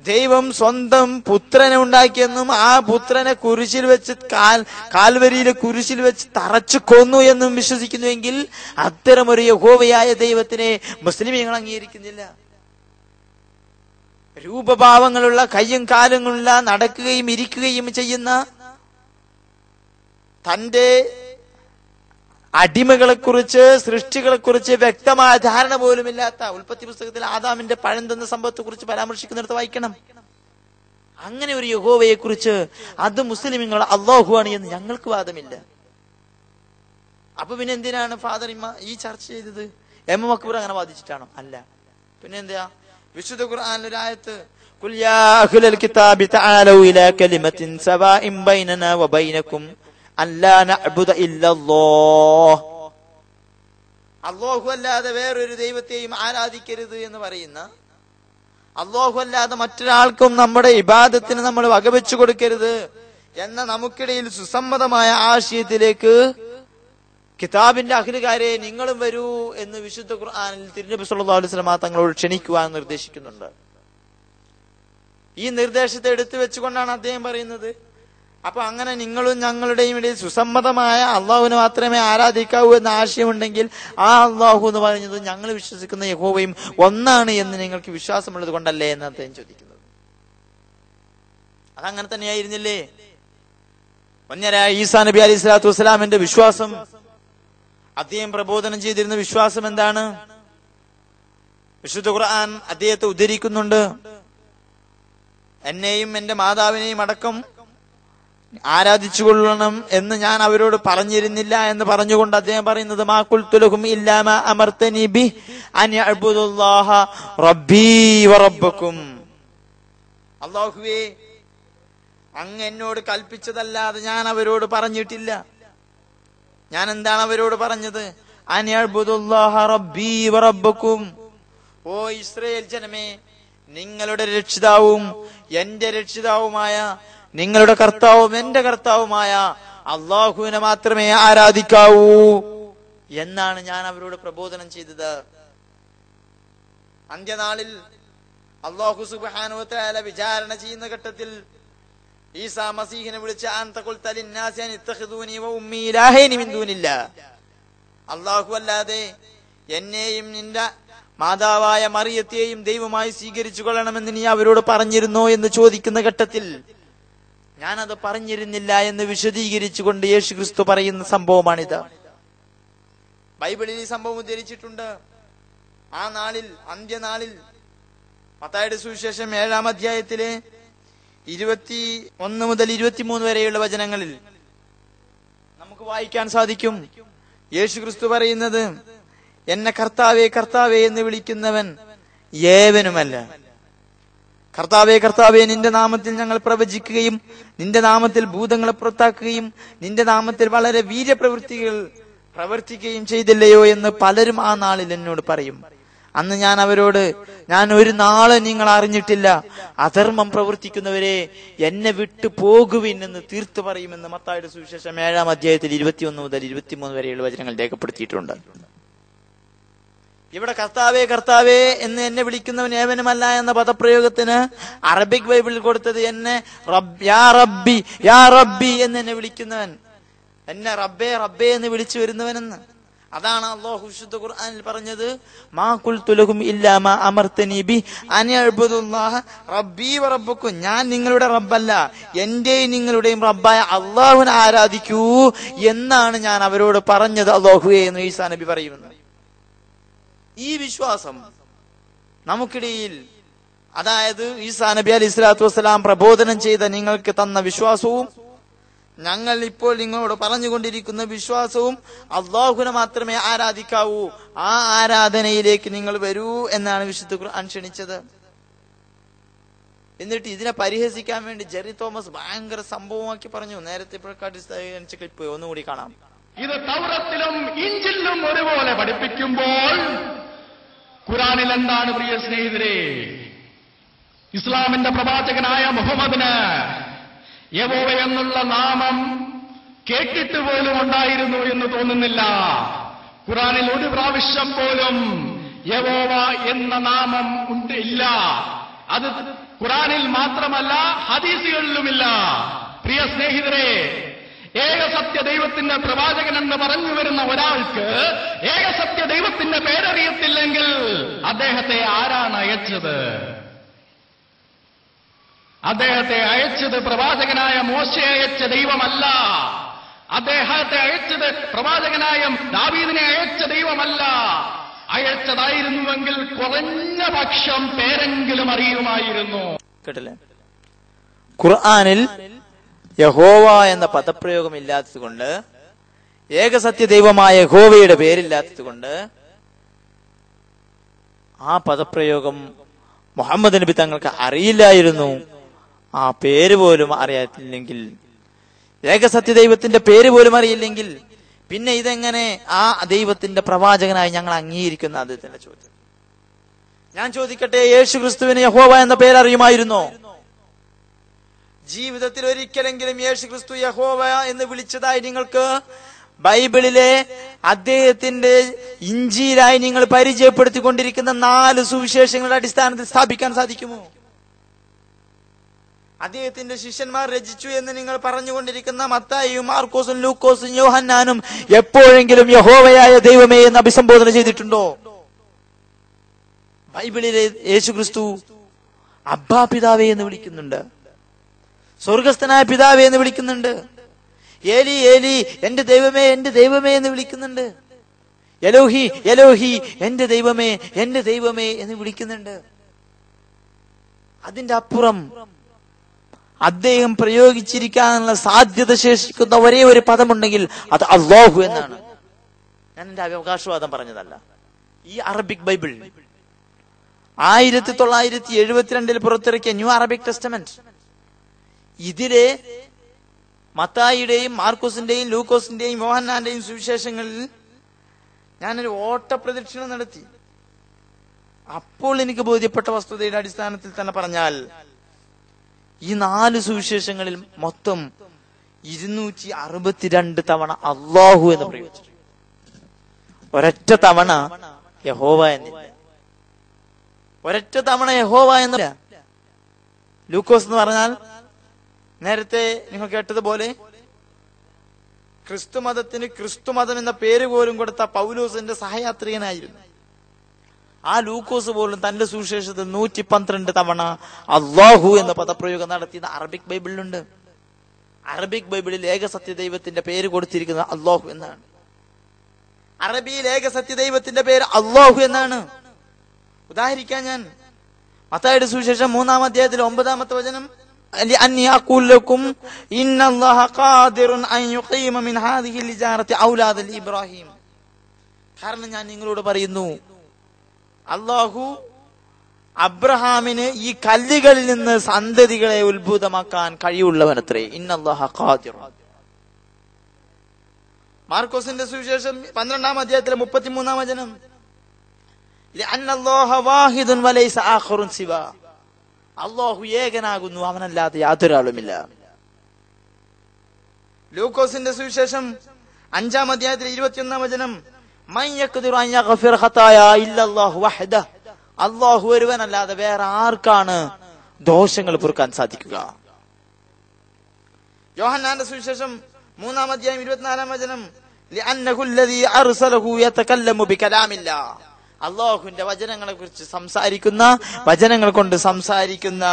ദൈവം സ്വന്തം പുത്രനെ ഉണ്ടാക്കിയെന്നും ആ പുത്രനെ കുരിശിൽ വെച്ച് കാൽവരിയിലെ കുരിശിൽ വെച്ച് തറച്ചു കൊന്നു എന്നും വിശ്വസിക്കുന്നുവെങ്കിൽ അത്തരമൊരു യഹോവയായ ദൈവത്തിനെ മുസ്ലിമീങ്ങൾ അംഗീകരിക്കുന്നില്ല. രൂപഭാവങ്ങളുള്ള, കയ്യും കാലുകളുള്ള, നടക്കുകയും ഇരിക്കുകയും ചെയ്യുന്ന, തന്റെ അടിമകളെക്കുറിച്ച്, സൃഷ്ടികളെക്കുറിച്ച് വ്യക്തമായ ധാരണ പോലുമില്ലാത്ത, ഉൽപ്പത്തി പുസ്തകത്തിൽ ആദാമിന്റെ പഴം തന്ന സംഭവത്തെ കുറിച്ച് പരാമർശിക്കുന്നിടത്ത് വായിക്കണം. അങ്ങനെ ഒരു യഹോവയെ കുറിച്ച് അത് മുസ്ലിമുകൾ അല്ലാഹുവാണ് എന്ന് ഞങ്ങൾക്ക് വാദമില്ല. അപ്പൊ പിന്നെ എന്തിനാണ് ഫാദർ ഇമ്മ ഈ ചർച്ച ചെയ്തത്? എം അക്ബർ അങ്ങനെ വാദിച്ചിട്ടാണോ? അല്ല. പിന്നെ എന്താ? വിശുദ്ധ ഖുർആനിൽ ഒരു ആയത്ത്, ഖുൽ യാ അഹ്ലൽ കിതാബി തആലൂ ഇലാ കലിമത്തിൻ സവാഇൻ ബൈനനാ വബൈനകും അല്ലാ നഅ്ബുദ ഇല്ലല്ലാഹ്. അല്ലാഹു അല്ലാതെ വേറൊരു ദൈവത്തെയും ആരാധിക്കരുത് എന്ന് പറയുന്ന, അല്ലാഹു അല്ലാതെ മറ്റൊരാൾക്കും നമ്മുടെ ഇബാദത്തിന് നമ്മൾ വകവെച്ചു കൊടുക്കരുത് എന്ന നമുക്കിടയിൽ സുസമ്മതമായ ആശയത്തിലേക്ക് കിതാബിന്റെ അഖിലുകാരെ നിങ്ങളും വരൂ എന്ന് വിശുദ്ധ ഖുർആനിൽ തിരുനബി സല്ലല്ലാഹു അലൈഹി വസല്ലം തങ്ങളോട് ക്ഷണിക്കുവാൻ നിർദ്ദേശിക്കുന്നുണ്ട്. ഈ നിർദ്ദേശത്തെ എടുത്തു വെച്ചുകൊണ്ടാണ് അദ്ദേഹം പറയുന്നത്, അപ്പൊ അങ്ങനെ നിങ്ങളും ഞങ്ങളുടെയും ഇടയിൽ സുസമ്മതമായ അള്ളാഹുവിനെ മാത്രമേ ആരാധിക്കാവൂ എന്ന ആശയമുണ്ടെങ്കിൽ ആ അള്ളാഹു എന്ന് പറയുന്നത് ഞങ്ങൾ വിശ്വസിക്കുന്ന യഹോവയും ഒന്നാണ് എന്ന് നിങ്ങൾക്ക് വിശ്വാസമുള്ളത് കൊണ്ടല്ലേ എന്ന് അദ്ദേഹം ചോദിക്കുന്നത്. അതങ്ങനെ തന്നെയായിരുന്നില്ലേ വന്യരായ ഈസാ നബി അലൈഹി സ്വലാത്തു വസ്സലാമിന്റെ വിശ്വാസം? അദ്ദേഹം പ്രബോധനം ചെയ്തിരുന്ന വിശ്വാസം എന്താണ്? വിശുദ്ധ ഖുർആൻ അദ്ദേഹത്തെ ഉദ്ധരിക്കുന്നുണ്ട്, എന്നെയും എന്റെ മാതാവിനെയും അടക്കം ആരാധിച്ചുകൊള്ളണം എന്ന് ഞാൻ അവരോട് പറഞ്ഞിരുന്നില്ല എന്ന് പറഞ്ഞുകൊണ്ട് അദ്ദേഹം പറയുന്നത്, മാ ഖുൽതു ലഹും ഇല്ലാ മാ അമർതനി ബി അൻ യഅ്ബുദുല്ലാഹ റബ്ബീ വറബ്ബക്കും. അല്ലാഹുവേ, അങ്ങ് എന്നോട് കൽപ്പിച്ചതല്ലാതെ ഞാൻ അവരോട് പറഞ്ഞിട്ടില്ല. ഞാൻ എന്താണ് അവരോട് പറഞ്ഞത്? അൻ യഅ്ബുദുല്ലാഹ റബ്ബീ വറബ്ബക്കും. ഓ ഇസ്രായേൽ ജനമേ, നിങ്ങളുടെ രക്ഷിതാവും എന്റെ രക്ഷിതാവുമായ, നിങ്ങളുടെ കർത്താവും എന്റെ കർത്താവുമായ അള്ളാഹുവിനെ മാത്രമേ ആരാധിക്കാവൂ എന്നാണ് ഞാൻ അവരോട് പ്രബോധനം ചെയ്തത്. അന്ത്യനാളിൽ അല്ലാഹു സുബ്ഹാനഹു വ തആല വിചാരണ ചെയ്യുന്ന ഘട്ടത്തിൽ ഈസാ മസീഹിനെ വിളിച്ച് അൻത ഖുൽത ലിന്നാസി അൻ ഇത്തഖിദൂനി വ ഉമ്മി ഇലാഹൈനി മിൻ ദൂനില്ലാഹ്, അല്ലാഹു അല്ലാതെ എന്നെയും നിന്റെ മാതാവായ മറിയത്തെയും ദൈവമായി സ്വീകരിച്ചു കൊള്ളണമെന്ന് നീ അവരോട് പറഞ്ഞിരുന്നോ എന്ന് ചോദിക്കുന്ന ഘട്ടത്തിൽ ഞാനത് പറഞ്ഞിരുന്നില്ല എന്ന് വിശദീകരിച്ചുകൊണ്ട് യേശു ക്രിസ്തു പറയുന്ന സംഭവമാണിത്. ബൈബിളിൽ ഈ സംഭവം ഉദ്ധരിച്ചിട്ടുണ്ട്. ആ നാളിൽ, അന്ത്യനാളിൽ, മത്തായിയുടെ സുവിശേഷം 7-ാം അധ്യായത്തിലെ 21 മുതൽ 23 വരെയുള്ള വചനങ്ങളിൽ നമുക്ക് വായിക്കാൻ സാധിക്കും. യേശു ക്രിസ്തു പറയുന്നത്, എന്നെ കർത്താവേ കർത്താവേ എന്ന് വിളിക്കുന്നവൻ ഏവനുമല്ല. കർത്താവേ കർത്താവേ, നിന്റെ നാമത്തിൽ ഞങ്ങൾ പ്രവചിക്കുകയും നിന്റെ നാമത്തിൽ ഭൂതങ്ങളെ പുറത്താക്കുകയും നിന്റെ നാമത്തിൽ വളരെ വീര്യപ്രവൃത്തികൾ പ്രവർത്തിക്കുകയും ചെയ്തില്ലയോ എന്ന് പലരും ആ നാളിൽ എന്നോട് പറയും. അന്ന് ഞാൻ അവരോട്, ഞാൻ ഒരു നാളെ നിങ്ങൾ അറിഞ്ഞിട്ടില്ല, അധർമ്മം പ്രവർത്തിക്കുന്നവരെ എന്നെ വിട്ടു പോകുവിൻ എന്ന് തീർത്തു പറയുമെന്ന് മത്തായിയുടെ സുവിശേഷം 7-ാം അധ്യായത്തിൽ 21 മുതൽ 23 വരെയുള്ള വചനങ്ങൾ രേഖപ്പെടുത്തിയിട്ടുണ്ട്. ഇവിടെ കർത്താവേ കർത്താവേ എന്ന് എന്നെ വിളിക്കുന്നവൻ ഏവനുമല്ല എന്ന പദപ്രയോഗത്തിന് അറബിക് ബൈബിളിൽ കൊടുത്തത് എന്നെ യാ റബ്ബി യാ റബ്ബി എന്ന് എന്നെ വിളിക്കുന്നവൻ, എന്നെ റബ്ബേ റബ്ബേ എന്ന് വിളിച്ചു വരുന്നവനെന്ന്. അതാണ് അല്ലാഹു വിശുദ്ധ ഖുർആനിൽ പറഞ്ഞത്, മാ ഖുൽതു ലഹും ഇല്ലാ മാ അമർതനി ബി അൻ യഅ്ബുദുല്ലാഹ റബ്ബീ വറബ്ബക്കും. ഞാൻ നിങ്ങളുടെ റബ്ബല്ല, എന്റെയും നിങ്ങളുടെയും റബ്ബായ അല്ലാഹുവിനെ ആരാധിക്കൂ എന്നാണ് ഞാൻ അവരോട് പറഞ്ഞത് അല്ലാഹുവേ എന്ന് ഈസാ നബി പറയുന്നത്. ഈ വിശ്വാസം നമുക്കിടയിൽ, അതായത് ഈസാ നബി അലൈഹി സ്വലാത്തു വസ്സലാം പ്രബോധനം ചെയ്ത നിങ്ങൾക്ക് തന്ന വിശ്വാസവും ഞങ്ങൾ ഇപ്പോൾ നിങ്ങളോട് പറഞ്ഞുകൊണ്ടിരിക്കുന്ന വിശ്വാസവും അല്ലാഹുവിനെ മാത്രമേ ആരാധിക്കാവൂ, ആ ആരാധനയിലേക്ക് നിങ്ങൾ വരൂ എന്നാണ് വിശുദ്ധ ഖുർആൻ ക്ഷണിച്ചത്. എന്നിട്ട് ഇതിനെ പരിഹസിക്കാൻ വേണ്ടി ജെറി തോമസ് ഭയങ്കര സംഭവമാക്കി പറഞ്ഞു. നേരത്തെ പ്രകാശിച്ച ക്ലിപ്പ് ഒന്നുകൂടി കാണാം. ഇത് തൗറത്തിലും ഇഞ്ചിലും ഒരുപോലെ പഠിപ്പിക്കുമ്പോൾ ഖുർആനിൽ എന്താണ് പ്രിയ സ്നേഹിതരെ? ഇസ്ലാമിന്റെ പ്രവാചകനായ മുഹമ്മദിന് യഹോവ എന്നുള്ള നാമം കേട്ടിട്ട് പോലും ഉണ്ടായിരുന്നു എന്ന് തോന്നുന്നില്ല. ഖുർആനിൽ ഒരു പ്രാവശ്യം പോലും യഹോവ എന്ന നാമം ഇല്ല. അത് ഖുർആനിൽ മാത്രമല്ല, ഹദീസുകളിലുമില്ല. പ്രിയ സ്നേഹിതരെ, ഏകസത്യ ദൈവത്തിന്റെ പ്രവാചകൻ എന്ന് പറഞ്ഞു വരുന്ന ഒരാൾക്ക് ഏകസത്യ ദൈവത്തിന്റെ പേരറിയത്തില്ലെങ്കിൽ അദ്ദേഹത്തെ ആരാണ് അയച്ചത്? അദ്ദേഹത്തെ അയച്ചത് പ്രവാചകനായ മോശെ അയച്ച ദൈവമല്ല. അദ്ദേഹത്തെ അയച്ചത് പ്രവാചകനായ ദാവീദിനെ അയച്ച ദൈവമല്ല. അയച്ചതായിരുന്നുവെങ്കിൽ കുറഞ്ഞ പക്ഷം പേരെങ്കിലും അറിയുമായിരുന്നു. കേട്ടില്ലേ? ഖുർആനിൽ യഹോവ എന്ന പദപ്രയോഗം ഇല്ലാത്തത് കൊണ്ട്, ഏകസത്യ ദൈവമായ യഹോവയുടെ പേരില്ലാത്തത് കൊണ്ട് ആ പദപ്രയോഗം മുഹമ്മദ് നബി തങ്ങൾക്ക് അറിയില്ലായിരുന്നു. ആ പേര് പോലും അറിയാത്തില്ലെങ്കിൽ, ഏകസത്യ ദൈവത്തിന്റെ പേര് പോലും അറിയില്ലെങ്കിൽ പിന്നെ ഇതെങ്ങനെ ആ ദൈവത്തിന്റെ പ്രവാചകനായി ഞങ്ങൾ അംഗീകരിക്കുന്ന അദ്ദേഹത്തിന്റെ ചോദ്യം. ഞാൻ ചോദിക്കട്ടെ, യേശു ക്രിസ്തുവിന് യഹോവ എന്ന പേര് അറിയുമായിരുന്നോ? ജീവിതത്തിൽ ഒരിക്കലെങ്കിലും യേശു ക്രിസ്തു യഹോവ എന്ന് വിളിച്ചതായി നിങ്ങൾക്ക് ബൈബിളിലെ അദ്ദേഹത്തിന്റെ ഇഞ്ചിയിലായി നിങ്ങൾ പരിചയപ്പെടുത്തിക്കൊണ്ടിരിക്കുന്ന 4 സുവിശേഷങ്ങളുടെ അടിസ്ഥാനത്തിൽ സ്ഥാപിക്കാൻ സാധിക്കുമോ? അദ്ദേഹത്തിന്റെ ശിഷ്യന്മാർ രചിച്ചു എന്ന് നിങ്ങൾ പറഞ്ഞുകൊണ്ടിരിക്കുന്ന മത്തായിയും മാർക്കോസും ലൂക്കോസും യോഹന്നാനും എപ്പോഴെങ്കിലും യഹോവയായ ദൈവമേ എന്ന് അഭിസംബോധന ചെയ്തിട്ടുണ്ടോ? ബൈബിളിലെ യേശു ക്രിസ്തു അബ്ബാ പിതാവേ എന്ന് വിളിക്കുന്നുണ്ട്, സ്വർഗസ്ഥനായ പിതാവേ എന്ന് വിളിക്കുന്നുണ്ട്, ഏലി ഏലി എന്റെ ദൈവമേ എന്റെ ദൈവമേ എന്ന് വിളിക്കുന്നുണ്ട്, എലോഹി എലോഹി എന്റെ ദൈവമേ എന്ന് വിളിക്കുന്നുണ്ട്. അതിന്റെ അപ്പുറം അദ്ദേഹം പ്രയോഗിച്ചിരിക്കാനുള്ള സാധ്യത ശേഷിക്കുന്ന ഒരേ ഒരു പദമുണ്ടെങ്കിൽ അത് അല്ലാഹു എന്നാണ്. ഞാൻ എന്റെ അവകാശവാദം പറഞ്ഞതല്ല. ഈ അറബിക് ബൈബിൾ 1972 പുറത്തിറക്കിയ ന്യൂ അറബിക് ടെസ്റ്റമെന്റ്, ഇതിലെ മത്തായിയുടെയും മാർക്കോസിന്റെയും ലൂക്കോസിന്റെയും യോഹന്നാന്റെയും സുവിശേഷങ്ങളിൽ ഞാനൊരു ഓട്ടപ്രദക്ഷിണം നടത്തി. അപ്പോൾ എനിക്ക് ബോധ്യപ്പെട്ട വസ്തുതയുടെ അടിസ്ഥാനത്തിൽ തന്നെ പറഞ്ഞാൽ, ഈ 4 സുവിശേഷങ്ങളിൽ മൊത്തം 262 തവണ അല്ലാഹു എന്ന് പ്രയോഗിച്ചു. ഒരൊറ്റ തവണ യഹോവ എന്നില്ല. ഒരൊറ്റ തവണ യഹോവ എന്നില്ല. ലൂക്കോസ് എന്ന് പറഞ്ഞാൽ നേരത്തെ നിങ്ങൾ കേട്ടതുപോലെ ക്രിസ്തുമതത്തിന് ക്രിസ്തുമതം എന്ന പേര് പോലും കൊടുത്ത പൗലോസിന്റെ സഹയാത്രികനായിരുന്നു. ആ ലൂക്കോസ് പോലും തന്റെ സുവിശേഷത്തിൽ 112 തവണ അല്ലാഹു എന്ന പദപ്രയോഗം നടത്തിയത് അറബിക് ബൈബിളിലുണ്ട്. അറബിക് ബൈബിളിൽ ഏകസത്യ ദൈവത്തിന്റെ പേര് കൊടുത്തിരിക്കുന്നത് അല്ലാഹു എന്നാണ്. അറബിയിൽ ഏകസത്യ ദൈവത്തിന്റെ പേര് അല്ലാഹു എന്നാണ്. ഉദാഹരിക്കാൻ ഞാൻ മത്തായിയുടെ സുവിശേഷം 3-ാം അധ്യായത്തിൽ 9-ാമത്തെ വചനം, لأني أقول لكم إن الله قادر أن يقيم من هذه الحجارة أولاد إبراهيم. കാരണം ഞാൻ നിങ്ങളോട് പറയുന്നു, അല്ലാഹു അബ്രഹാമിന് ഈ കല്ലുകളിൽ നിന്ന് സന്തതികളെ ഉത്ഭൂതമാക്കാൻ കഴിവുള്ളവനത്രേ. ഇന്നല്ലാഹ ഖാദിർ. മാർക്കോസിന്റെ സുവിശേഷം 12-ാം അധ്യായത്തിലെ 33-ാം വചനം, ലഅന്നല്ലാഹ വാഹിദുൻ വലൈസ ആഖിറുൻ സിവാ. അല്ലാഹു ഏകനാകുന്നു, അവനല്ലാതെ യാതൊരാളുമില്ല. ലൂക്കോസിന്റെ സുവിശേഷം 5-ാം അധ്യായത്തിൽ 21-ാം വചനം, മൻ യഖ്ദിറു അൻ യഗ്ഫിറ ഖതായ ഇല്ലല്ലാഹു വഹ്ദഹു. അല്ലാഹു ഒരുവനല്ലാതെ വേറെ ആർക്കാണ് ദോഷങ്ങൾ പൊറുക്കാൻ സാധിക്കുക? യോഹന്നാന്റെ സുവിശേഷം 3-ാം അധ്യായം 24-ാം വചനം, ലഅന്നഹു അല്ലദീ അർസലഹു യതകല്ലമു ബികലാമില്ലാഹ്. അല്ലാഹുവിന്റെ വചനങ്ങളെ കുറിച്ച് സംസാരിക്കുന്ന, വചനങ്ങൾ കൊണ്ട് സംസാരിക്കുന്ന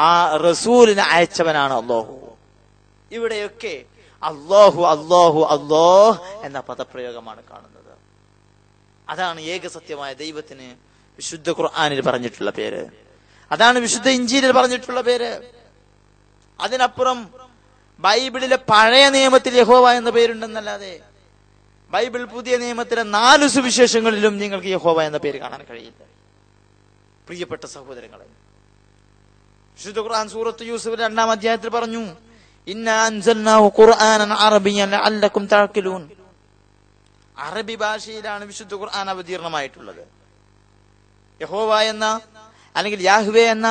ആ റസൂലിനെ അയച്ചവനാണ് അല്ലാഹു. ഇവിടെയൊക്കെ അല്ലാഹു അല്ലാഹു അല്ലാഹ് എന്ന പദപ്രയോഗമാണ് കാണുന്നത്. അതാണ് ഏകസത്യമായ ദൈവത്തിന് വിശുദ്ധ ഖുർആനിൽ പറഞ്ഞിട്ടുള്ള പേര്. അതാണ് വിശുദ്ധ ഇഞ്ചീലിൽ പറഞ്ഞിട്ടുള്ള പേര്. അതിനപ്പുറം ബൈബിളിലെ പഴയ നിയമത്തിൽ യഹോവ എന്ന പേരുണ്ടെന്നല്ലാതെ ബൈബിൾ പുതിയ നിയമത്തിലെ 4 സുവിശേഷങ്ങളിലും നിങ്ങൾക്ക് യഹോവ എന്ന പേര് കാണാൻ കഴിയില്ല. പ്രിയപ്പെട്ട സഹോദരങ്ങളെ, വിശുദ്ധ ഖുർആൻ സൂറത്ത് യൂസുഫ് 2-ാം അധ്യായത്തിൽ പറഞ്ഞു, ഇന്നാ അൻസൽനാഹു ഖുർആനൻ അറബിയ്യൻ ലഅല്ലകും തഅഖിലൂൻ. അറബി ഭാഷയിലാണ് വിശുദ്ധ ഖുർആൻ അവതീർണമായിട്ടുള്ളത്. യഹോവ എന്ന അല്ലെങ്കിൽ യാഹ്വേ എന്ന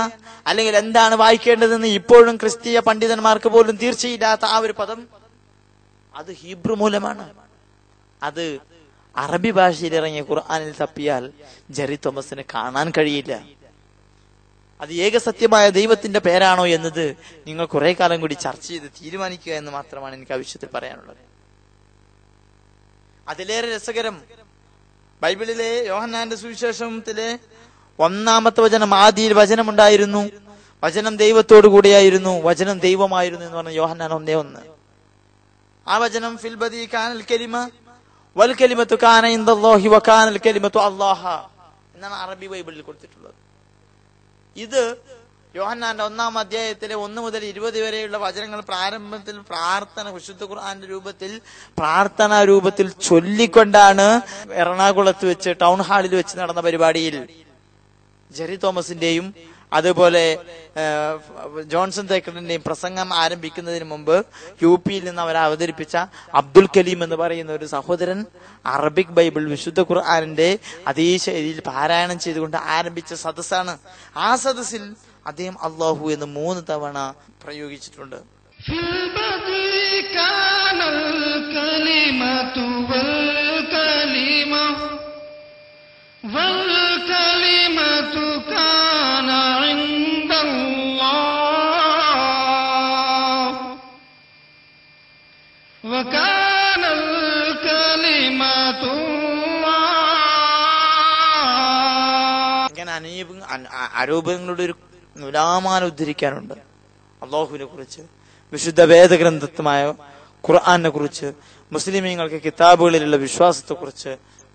അല്ലെങ്കിൽ എന്താണ് വായിക്കേണ്ടതെന്ന് ഇപ്പോഴും ക്രിസ്തീയ പണ്ഡിതന്മാർക്ക് പോലും തീർച്ചയില്ലാത്ത ആ ഒരു പദം, അത് ഹീബ്രു മൂലമാണ്. അത് അറബി ഭാഷയിൽ ഇറങ്ങിയ ഖുർആനിൽ തപ്പിയാൽ ജെറി തോമസിന് കാണാൻ കഴിയില്ല. അത് ഏകസത്യമായ ദൈവത്തിന്റെ പേരാണോ എന്നത് നിങ്ങൾ കുറെ കാലം കൂടി ചർച്ച ചെയ്ത് തീരുമാനിക്കുക എന്ന് മാത്രമാണ് എനിക്ക് ആ വിഷയത്തിൽ പറയാനുള്ളത്. അതിലേറെ രസകരം, ബൈബിളിലെ യോഹന്നാന്റെ സുവിശേഷത്തിലെ 1-ാമത്തെ വചനം, ആദിയിൽ വചനമുണ്ടായിരുന്നു, വചനം ദൈവത്തോടു കൂടിയായിരുന്നു, വചനം ദൈവമായിരുന്നു എന്ന് പറഞ്ഞ യോഹന്നാൻ 1:1. ആ വചനം ഫിൽ ബദീ കാനൽ കലിമ വൽ കലിമത്തു കാന ഇൻദല്ലാഹി വകാനൽ കലിമത്തു അല്ലാഹ എന്നാണ് അറബി ബൈബിളിൽ കൊടുത്തിട്ടുള്ളത്. ഇത് യോഹന്നാന്റെ 1-ാം അധ്യായത്തിലെ 1 മുതൽ 20 വരെയുള്ള വചനങ്ങൾ പ്രാരംഭത്തിൽ പ്രാർത്ഥന വിശുദ്ധ ഖുർആന്റെ രൂപത്തിൽ പ്രാർത്ഥനാ രൂപത്തിൽ ചൊല്ലിക്കൊണ്ടാണ് എറണാകുളത്ത് വെച്ച് ടൗൺ ഹാളിൽ വെച്ച് നടന്ന പരിപാടിയിൽ ജെറി തോമസിന്റെയും അതുപോലെ ജോൺസൺ തേക്കറിന്റെയും പ്രസംഗം ആരംഭിക്കുന്നതിന് മുമ്പ് UP-യിൽ നിന്ന് അവർ അവതരിപ്പിച്ച അബ്ദുൽ കലീം എന്ന് പറയുന്ന ഒരു സഹോദരൻ അറബിക് ബൈബിൾ വിശുദ്ധ ഖുർആനിന്റെ അതേ ശൈലിയിൽ പാരായണം ചെയ്തുകൊണ്ട് ആരംഭിച്ച സദസ്സാണ്. ആ സദസ്സിൽ അദ്ദേഹം അല്ലാഹു എന്ന് 3 തവണ പ്രയോഗിച്ചിട്ടുണ്ട്. ഇങ്ങനെ ആരോപണങ്ങളുടെ ഒരു നൂലാമാല ഉദ്ധരിക്കാനുണ്ട്. അള്ളാഹുവിനെ കുറിച്ച്, വിശുദ്ധ വേദഗ്രന്ഥമായ ഖുർആനെ കുറിച്ച്, മുസ്ലിമീങ്ങൾക്ക് കിതാബുകളിലുള്ള വിശ്വാസത്തെ കുറിച്ച്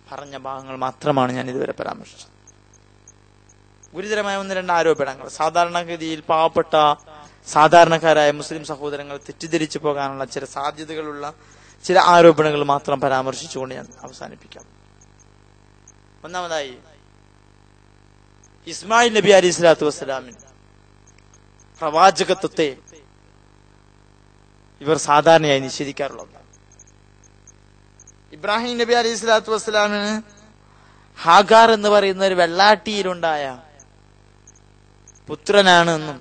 പറഞ്ഞ ഭാഗങ്ങൾ മാത്രമാണ് ഞാൻ ഇതുവരെ പരാമർശിച്ചത്. ഗുരുതരമായ 1-2 ആരോപണങ്ങൾ സാധാരണഗതിയിൽ പാവപ്പെട്ട സാധാരണക്കാരായ മുസ്ലിം സഹോദരങ്ങൾ തെറ്റിദ്ധരിച്ചു പോകാനുള്ള ചില സാധ്യതകളുള്ള ചില ആരോപണങ്ങൾ മാത്രം പരാമർശിച്ചുകൊണ്ട് ഞാൻ അവസാനിപ്പിക്കാം. ഒന്നാമതായി, ഇസ്മായിൽ നബി അലൈഹി സ്വലാത്തു വസ്സലാമിൻ പ്രവാചകത്വത്തെ ഇവർ സാധാരണയായി നിഷേധിക്കാറുള്ളതാണ്. ഇബ്രാഹിം നബി അലൈഹി സ്വലാത്തു വസ്സലാമിന് ഹാഗാർ എന്ന് പറയുന്ന ഒരു വെള്ളാട്ടിയിലുണ്ടായ പുത്രനാണ് എന്നും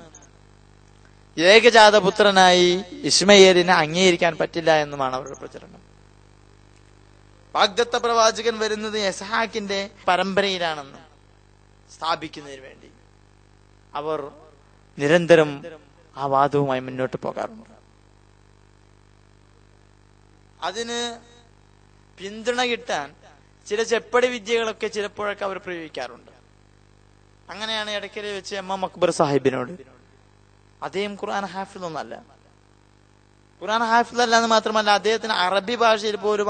ഏകജാത പുത്രനായി ഇസ്മയേലിനെ അംഗീകരിക്കാൻ പറ്റില്ല എന്നുമാണ് അവരുടെ പ്രചരണം. വാഗ്ദത്ത പ്രവാചകൻ വരുന്നത് യസ്ഹാക്കിന്റെ പരമ്പരയിലാണെന്ന് സ്ഥാപിക്കുന്നതിന് വേണ്ടി അവർ നിരന്തരം ആ വാദവുമായി മുന്നോട്ട് പോകാറുണ്ട്. അതിന് പിന്തുണ കിട്ടാൻ ചില ചെപ്പടി വിദ്യകളൊക്കെ ചിലപ്പോഴൊക്കെ അവർ പ്രയോഗിക്കാറുണ്ട്. അങ്ങനെയാണ് ഇടയ്ക്കൽ വെച്ച് MM അക്ബർ സാഹിബിനോട്, അദ്ദേഹം ഖുർആൻ ഹാഫിളൊന്നല്ല, ഖുർആൻ ഹാഫിളല്ല എന്ന് മാത്രമല്ല അദ്ദേഹത്തിന് അറബി ഭാഷയിൽ പോലും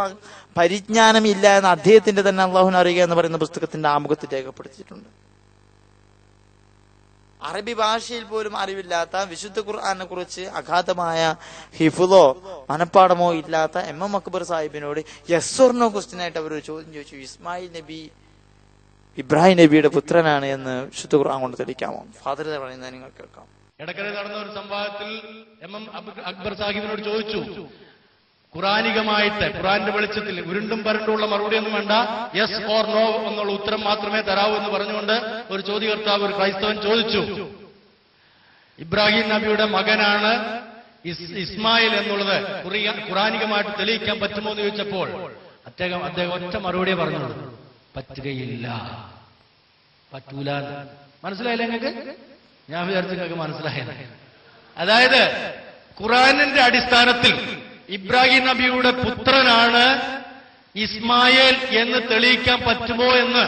പരിജ്ഞാനം ഇല്ല എന്ന് അദ്ദേഹത്തിന്റെ തന്നെ അള്ളാഹുവിനെ അറിയുക എന്ന് പറയുന്ന പുസ്തകത്തിന്റെ ആമുഖത്തിൽ രേഖപ്പെടുത്തിയിട്ടുണ്ട്. അറബി ഭാഷയിൽ പോലും അറിവില്ലാത്ത, വിശുദ്ധ ഖുർആനെ കുറിച്ച് അഗാധമായ ഹിഫ്ളോ മനപ്പാടമോ ഇല്ലാത്ത MM അക്ബർ സാഹിബിനോട് യെസ് ഓർ നോ ക്വസ്റ്റ്യൻ ആയിട്ട് അവർ ഒരു ചോദ്യം ചോദിച്ചു, ഇസ്മായിൽ നബി ഇബ്രാഹിം നബിയുടെ പുത്രനാണ് എന്ന് വിശുദ്ധ ഖുർആൻ കൊണ്ട് തെളിയിക്കാമോ? ഫാദർ പറയുന്നത് നിങ്ങൾ കേൾക്കാം. ഇടയ്ക്കര നടന്ന ഒരു സംഭവത്തിൽ MM അക്ബർ സാഹിബിനോട് ചോദിച്ചു, ഖുറാനികമായിട്ട് ഖുറാന്റെ വെളിച്ചത്തിൽ ഉരുണ്ടും പരണ്ടുള്ള മറുപടി ഒന്നും വേണ്ട, യെസ് ഓർ നോ എന്നുള്ള ഉത്തരം മാത്രമേ തരാവൂ എന്ന് പറഞ്ഞുകൊണ്ട് ഒരു ചോദ്യകർത്താവ്, ഒരു ക്രൈസ്തവൻ ചോദിച്ചു, ഇബ്രാഹിം നബിയുടെ മകനാണ് ഇസ്മായിൽ എന്നുള്ളത് ഖുറാനികമായിട്ട് തെളിയിക്കാൻ പറ്റുമോ എന്ന് ചോദിച്ചപ്പോൾ അദ്ദേഹം ഒറ്റ മറുപടിയെ പറഞ്ഞത്, പറ്റുകയില്ല, പറ്റൂല. മനസ്സിലായില്ല നിങ്ങൾക്ക്? ഞാൻ വിചാരിച്ചു നിങ്ങൾക്ക് മനസ്സിലായില്ല. അതായത് ഖുറാനിന്റെ അടിസ്ഥാനത്തിൽ ഇബ്രാഹിം നബിയുടെ പുത്രനാണ് ഇസ്മായേൽ എന്ന് തെളിയിക്കാൻ പറ്റുമോ എന്ന്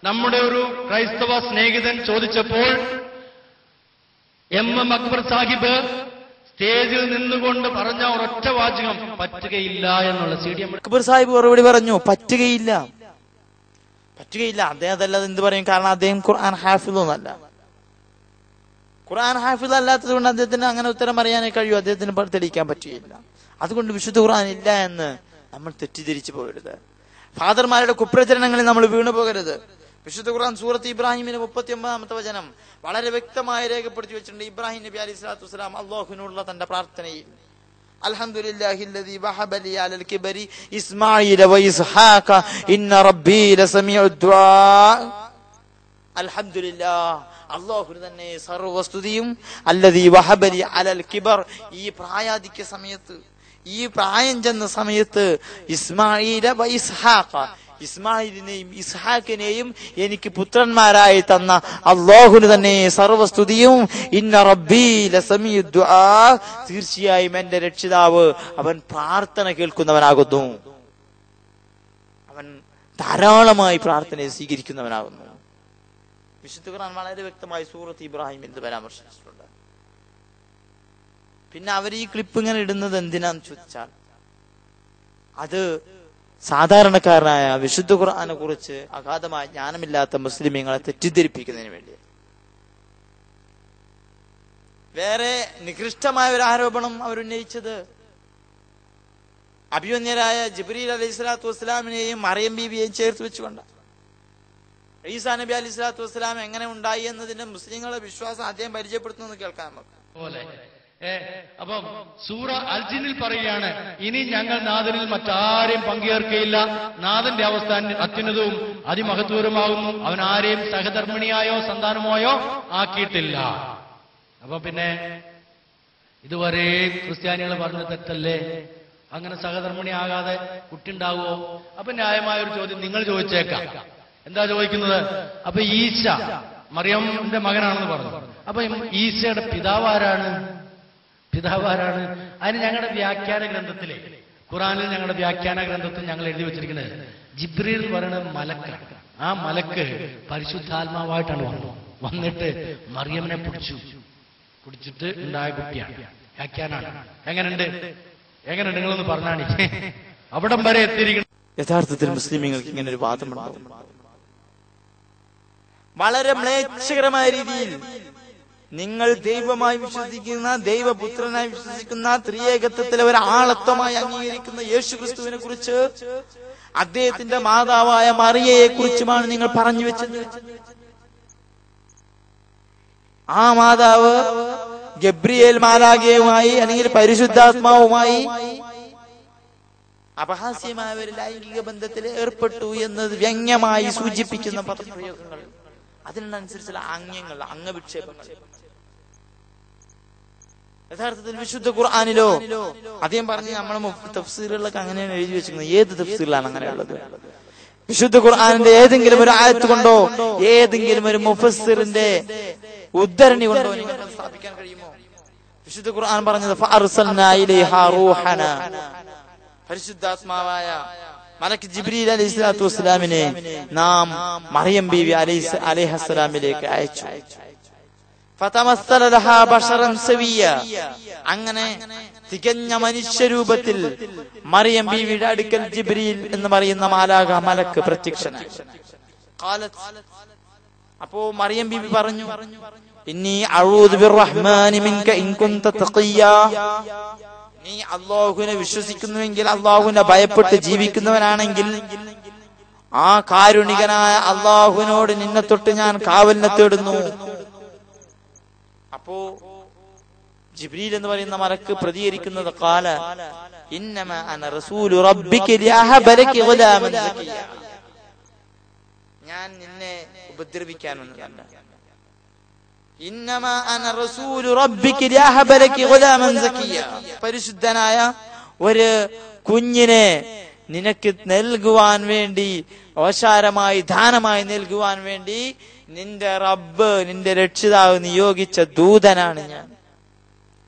നമ്മുടെ ഒരു ക്രൈസ്തവ സ്നേഹിതൻ ചോദിച്ചപ്പോൾ MM അക്ബർ സാഹിബ് സ്റ്റേജിൽ നിന്നുകൊണ്ട് പറഞ്ഞ ഒരൊറ്റ വാചകം, പറ്റുകയില്ല എന്നുള്ള. CDM അക്ബർ സാഹിബ് മറുപടി പറഞ്ഞു, പറ്റുകയില്ല, പറ്റുകയില്ല. അദ്ദേഹം അതല്ലാതെ എന്ത് പറയും? കാരണം അദ്ദേഹം ഖുർആൻ ഹാഫിളൊന്നല്ല. ഖുർആൻ ഹാഫിള് അല്ലാത്തത് കൊണ്ട് അദ്ദേഹത്തിന് അങ്ങനെ ഉത്തരം പറയാനേ കഴിയൂ, അദ്ദേഹത്തിന് തെളിയിക്കാൻ പറ്റുകയില്ല. അതുകൊണ്ട് വിശുദ്ധ ഖുർആൻ ഇല്ല എന്ന് നമ്മൾ തെറ്റിദ്ധരിച്ചു പോകരുത്. ഫാദർമാരുടെ കുപ്രചരണങ്ങളിൽ നമ്മൾ വീണു പോകരുത്. വിശുദ്ധ ഖുർആൻ സൂറത്ത് ഇബ്രാഹിമിന്റെ 39-ാമത്തെ വചനം വളരെ വ്യക്തമായി രേഖപ്പെടുത്തി വെച്ചിട്ടുണ്ട്. ഇബ്രാഹിം നബി അലൈഹി സ്വലാത്തു വസ്സലാം അല്ലാഹുവിനോടുള്ള തന്റെ പ്രാർത്ഥനയിൽ, അൽഹംദുലില്ലാഹില്ലദീ വഹബ ലി അലൽ കിബരി ഇസ്മാഈല വ ഇസ്ഹാഖ ഇന്ന റബ്ബീ ലസമീഉദ് ദുആ. അൽഹംദുലില്ലാഹ്, അല്ലാഹുവിന് തന്നെ സർവസ്തുതിയും. അല്ലദീ വഹബ ലി അലൽ കിബർ, ഈ പ്രായാധിക്യ സമയത്ത്, ഈ പ്രായം ചെന്ന സമയത്ത് ഇസ്മാഈല വ ഇസ്ഹാഖ, ഇസ്മായിലിനെയും ഇസ്ഹാഖിനെയും എനിക്ക് പുത്രന്മാരായി തന്ന അല്ലാഹുവിന് തന്നെ സർവസ്തുതിയും. ഇന്ന റബ്ബീ ലസമീഉദ് ദുആ, തീർച്ചയായും എന്റെ രക്ഷിതാവ് അവൻ പ്രാർത്ഥന കേൾക്കുന്നവനാകുന്നു, അവൻ ധാരാളമായി പ്രാർത്ഥനയെ സ്വീകരിക്കുന്നവനാകുന്നു. വിശുദ്ധ ഖുർആൻ വളരെ വ്യക്തമായി സൂറത്ത് ഇബ്രാഹിമിൽ പരാമർശിച്ചിട്ടുണ്ട്. പിന്നെ അവർ ഈ ക്ലിപ്പ് ഇങ്ങനെ ഇടുന്നത് എന്തിനാന്ന് ചോദിച്ചാൽ, അത് സാധാരണക്കാരനായ വിശുദ്ധ ഖുർആനെ കുറിച്ച് അഗാധമായ ജ്ഞാനമില്ലാത്ത മുസ്ലിമീങ്ങളെ തെറ്റിദ്ധരിപ്പിക്കുന്നതിന് വേണ്ടി. വേറെ നികൃഷ്ടമായ ഒരു ആരോപണം അവരുന്നയിച്ചത് അഭിമന്യരായ ജിബ്രീൽ അലൈഹി സ്വലാത്തു വസ്സലാമിനെയും മറിയം ബീവിയെയും ചേർത്ത് വെച്ചുകൊണ്ട് ഈസാ നബി അലൈഹി സ്വലാത്തു വസ്സലാം എങ്ങനെ ഉണ്ടായി എന്നതിന്റെ മുസ്ലിങ്ങളുടെ വിശ്വാസം അദ്ദേഹം പരിചയപ്പെടുത്തുന്നത് കേൾക്കാം നമുക്ക്. അപ്പം സൂറ അൽ ജിന്നിൽ പറയുകയാണ്, ഇനി ഞങ്ങൾ നാഥനിൽ മറ്റാരെയും പങ്കുചേർക്കയില്ല. നാഥന്റെ അവസ്ഥ അത്യുന്നതവും അതിമഹത്വരമാകുന്നു. അവൻ ആരെയും സഹധർമ്മിണിയായോ സന്താനമായോ ആക്കിയിട്ടില്ല. അപ്പൊ പിന്നെ ഇതുവരെ ക്രിസ്ത്യാനികൾ പറഞ്ഞ തെറ്റല്ലേ? അങ്ങനെ സഹധർമ്മിണിയാകാതെ കുട്ടി ഉണ്ടാവുമോ? അപ്പൊ ന്യായമായ ഒരു ചോദ്യം നിങ്ങൾ ചോദിച്ചേക്കാം. എന്താ ചോദിക്കുന്നത്? അപ്പൊ ഈശ മറിയമിന്റെ മകനാണെന്ന് പറഞ്ഞു. അപ്പൊ ഈശയുടെ പിതാവാരാണ്? അതിന് ഞങ്ങളുടെ വ്യാഖ്യാന ഗ്രന്ഥത്തിലെ, ഖുറാനിൽ ഞങ്ങളുടെ വ്യാഖ്യാന ഗ്രന്ഥത്തിൽ ഞങ്ങൾ എഴുതി വെച്ചിരിക്കുന്നത് ജിബ്രീൽ എന്ന് പറയുന്നത് മലക്കാണ്. ആ മലക്ക് പരിശുദ്ധാത്മാവായിട്ടാണ് വന്നിട്ട് മറിയമിനെ പിടിച്ചിട്ട് ഉണ്ടായ കുട്ടിയാണ്. വ്യാഖ്യാനാണ്. എങ്ങനെയുണ്ട് നിങ്ങളൊന്ന് പറഞ്ഞാണി. അവിടം വരെ എത്തിയിരിക്കണം. യഥാർത്ഥത്തിൽ മുസ്ലിമീങ്ങൾക്ക് ഇങ്ങനെ ഒരു വാദമുണ്ടാകും. വളരെ മ്ലേച്ഛകരമായ രീതിയിൽ നിങ്ങൾ ദൈവമായി വിശ്വസിക്കുന്ന, ദൈവപുത്രനായി വിശ്വസിക്കുന്ന, ത്രിയേകത്വത്തിലെ ഒരു ആളത്വമായി അംഗീകരിക്കുന്ന യേശു ക്രിസ്തുവിനെ കുറിച്ച്, അദ്ദേഹത്തിന്റെ മാതാവായ മറിയയെ കുറിച്ചുമാണ് നിങ്ങൾ പറഞ്ഞു വെച്ചത്. ആ മാതാവ് ഗബ്രിയേൽ മാലാഖയുമായി അല്ലെങ്കിൽ പരിശുദ്ധാത്മാവുമായി അപഹാസ്യമായ ഒരു ലൈംഗിക ബന്ധത്തിൽ ഏർപ്പെട്ടു എന്നത് വ്യംഗ്യമായി സൂചിപ്പിക്കുന്ന പദപ്രയോഗങ്ങൾ, അതിനനുസരിച്ചുള്ള ആംഗ്യങ്ങൾ, അംഗവിക്ഷേപങ്ങൾ യഥാർത്ഥത്തിൽ വിശുദ്ധ ഖുർആനിലോ അദ്ദേഹം പറഞ്ഞ് നമ്മളെ തഫ്സീറുകളിലൊക്കെ അങ്ങനെയാണ് എഴുതി വെച്ചിരിക്കുന്നത്. ഏത് തഫ്സീറിലാണ് അങ്ങനെയുള്ളത്? വിശുദ്ധ ഖുർആനിന്റെ ഏതെങ്കിലും ഒരു ആയത്ത് കൊണ്ടോ ഏതെങ്കിലും ഒരു മുഫസ്സിറിന്റെ ഉദ്ധരണി കൊണ്ടോ നിങ്ങൾക്ക് സ്ഥാപിക്കാൻ കഴിയുമോ? വിശുദ്ധ ഖുർആൻ പറഞ്ഞത് ഫഅർസൽനാ ഇലൈഹാ റൂഹനാ, പരിശുദ്ധാത്മാവായ മലക്ക് ജിബ്രീൽ അലൈഹി സ്വലാത്തു വസ്സലാമിനെ നാം മറിയം ബീവി അലൈഹിസ്സലാമിലേക്ക് അയച്ചു. ഫതമസ്സല ലഹാ ബശറൻ സവിയ, അങ്ങനെ തികഞ്ഞ മനുഷ്യരൂപത്തിൽ മറിയം ബീവിയുടെ അടുക്കൽ ജിബ്രീൽ എന്ന് പറയുന്ന മാലാഖ മലക്ക് പ്രത്യക്ഷനായി. അപ്പോ മറിയം ബീവി പറഞ്ഞു, ഇന്നി അഊദു ബിർറഹ്മാനി മിൻക ഇൻ കുൻത തഖിയ്യാ, നീ അല്ലാഹുവിനെ വിശ്വസിക്കുന്നുവെങ്കിൽ, അല്ലാഹുവിനെ ഭയപ്പെട്ട് ജീവിക്കുന്നവനാണെങ്കിൽ, ആ കാരുണികനായ അല്ലാഹുവിനോട് നിന്നെ തൊട്ട് ഞാൻ കാവലിനെ തേടുന്നു. അപ്പോ ജിബ്രീൽ എന്ന് പറയുന്ന മലക്ക് പ്രതികരിക്കുന്നത് ഖാല ഇന്നമാ അന റസൂലു റബ്ബിക ലിഅഹബ ലകി ഗുലാമൻ സക്കിയ, ഞാൻ നിന്നെ ഉപദ്രവിക്കാനൊന്നുമല്ല. ഇന്നമാ അന റസൂലു റബ്ബിക ലിഅഹബ ലകി ഗുലാമൻ സക്കിയ, പരിശുദ്ധനായ ഒരു കുഞ്ഞിനെ നിനക്ക് നൽകുവാൻ വേണ്ടി, ഓശാരമായി ദാനമായി നൽകുവാൻ വേണ്ടി നിന്റെ റബ്ബ്, നിന്റെ രക്ഷിതാവ് നിയോഗിച്ച ദൂതനാണ് ഞാൻ.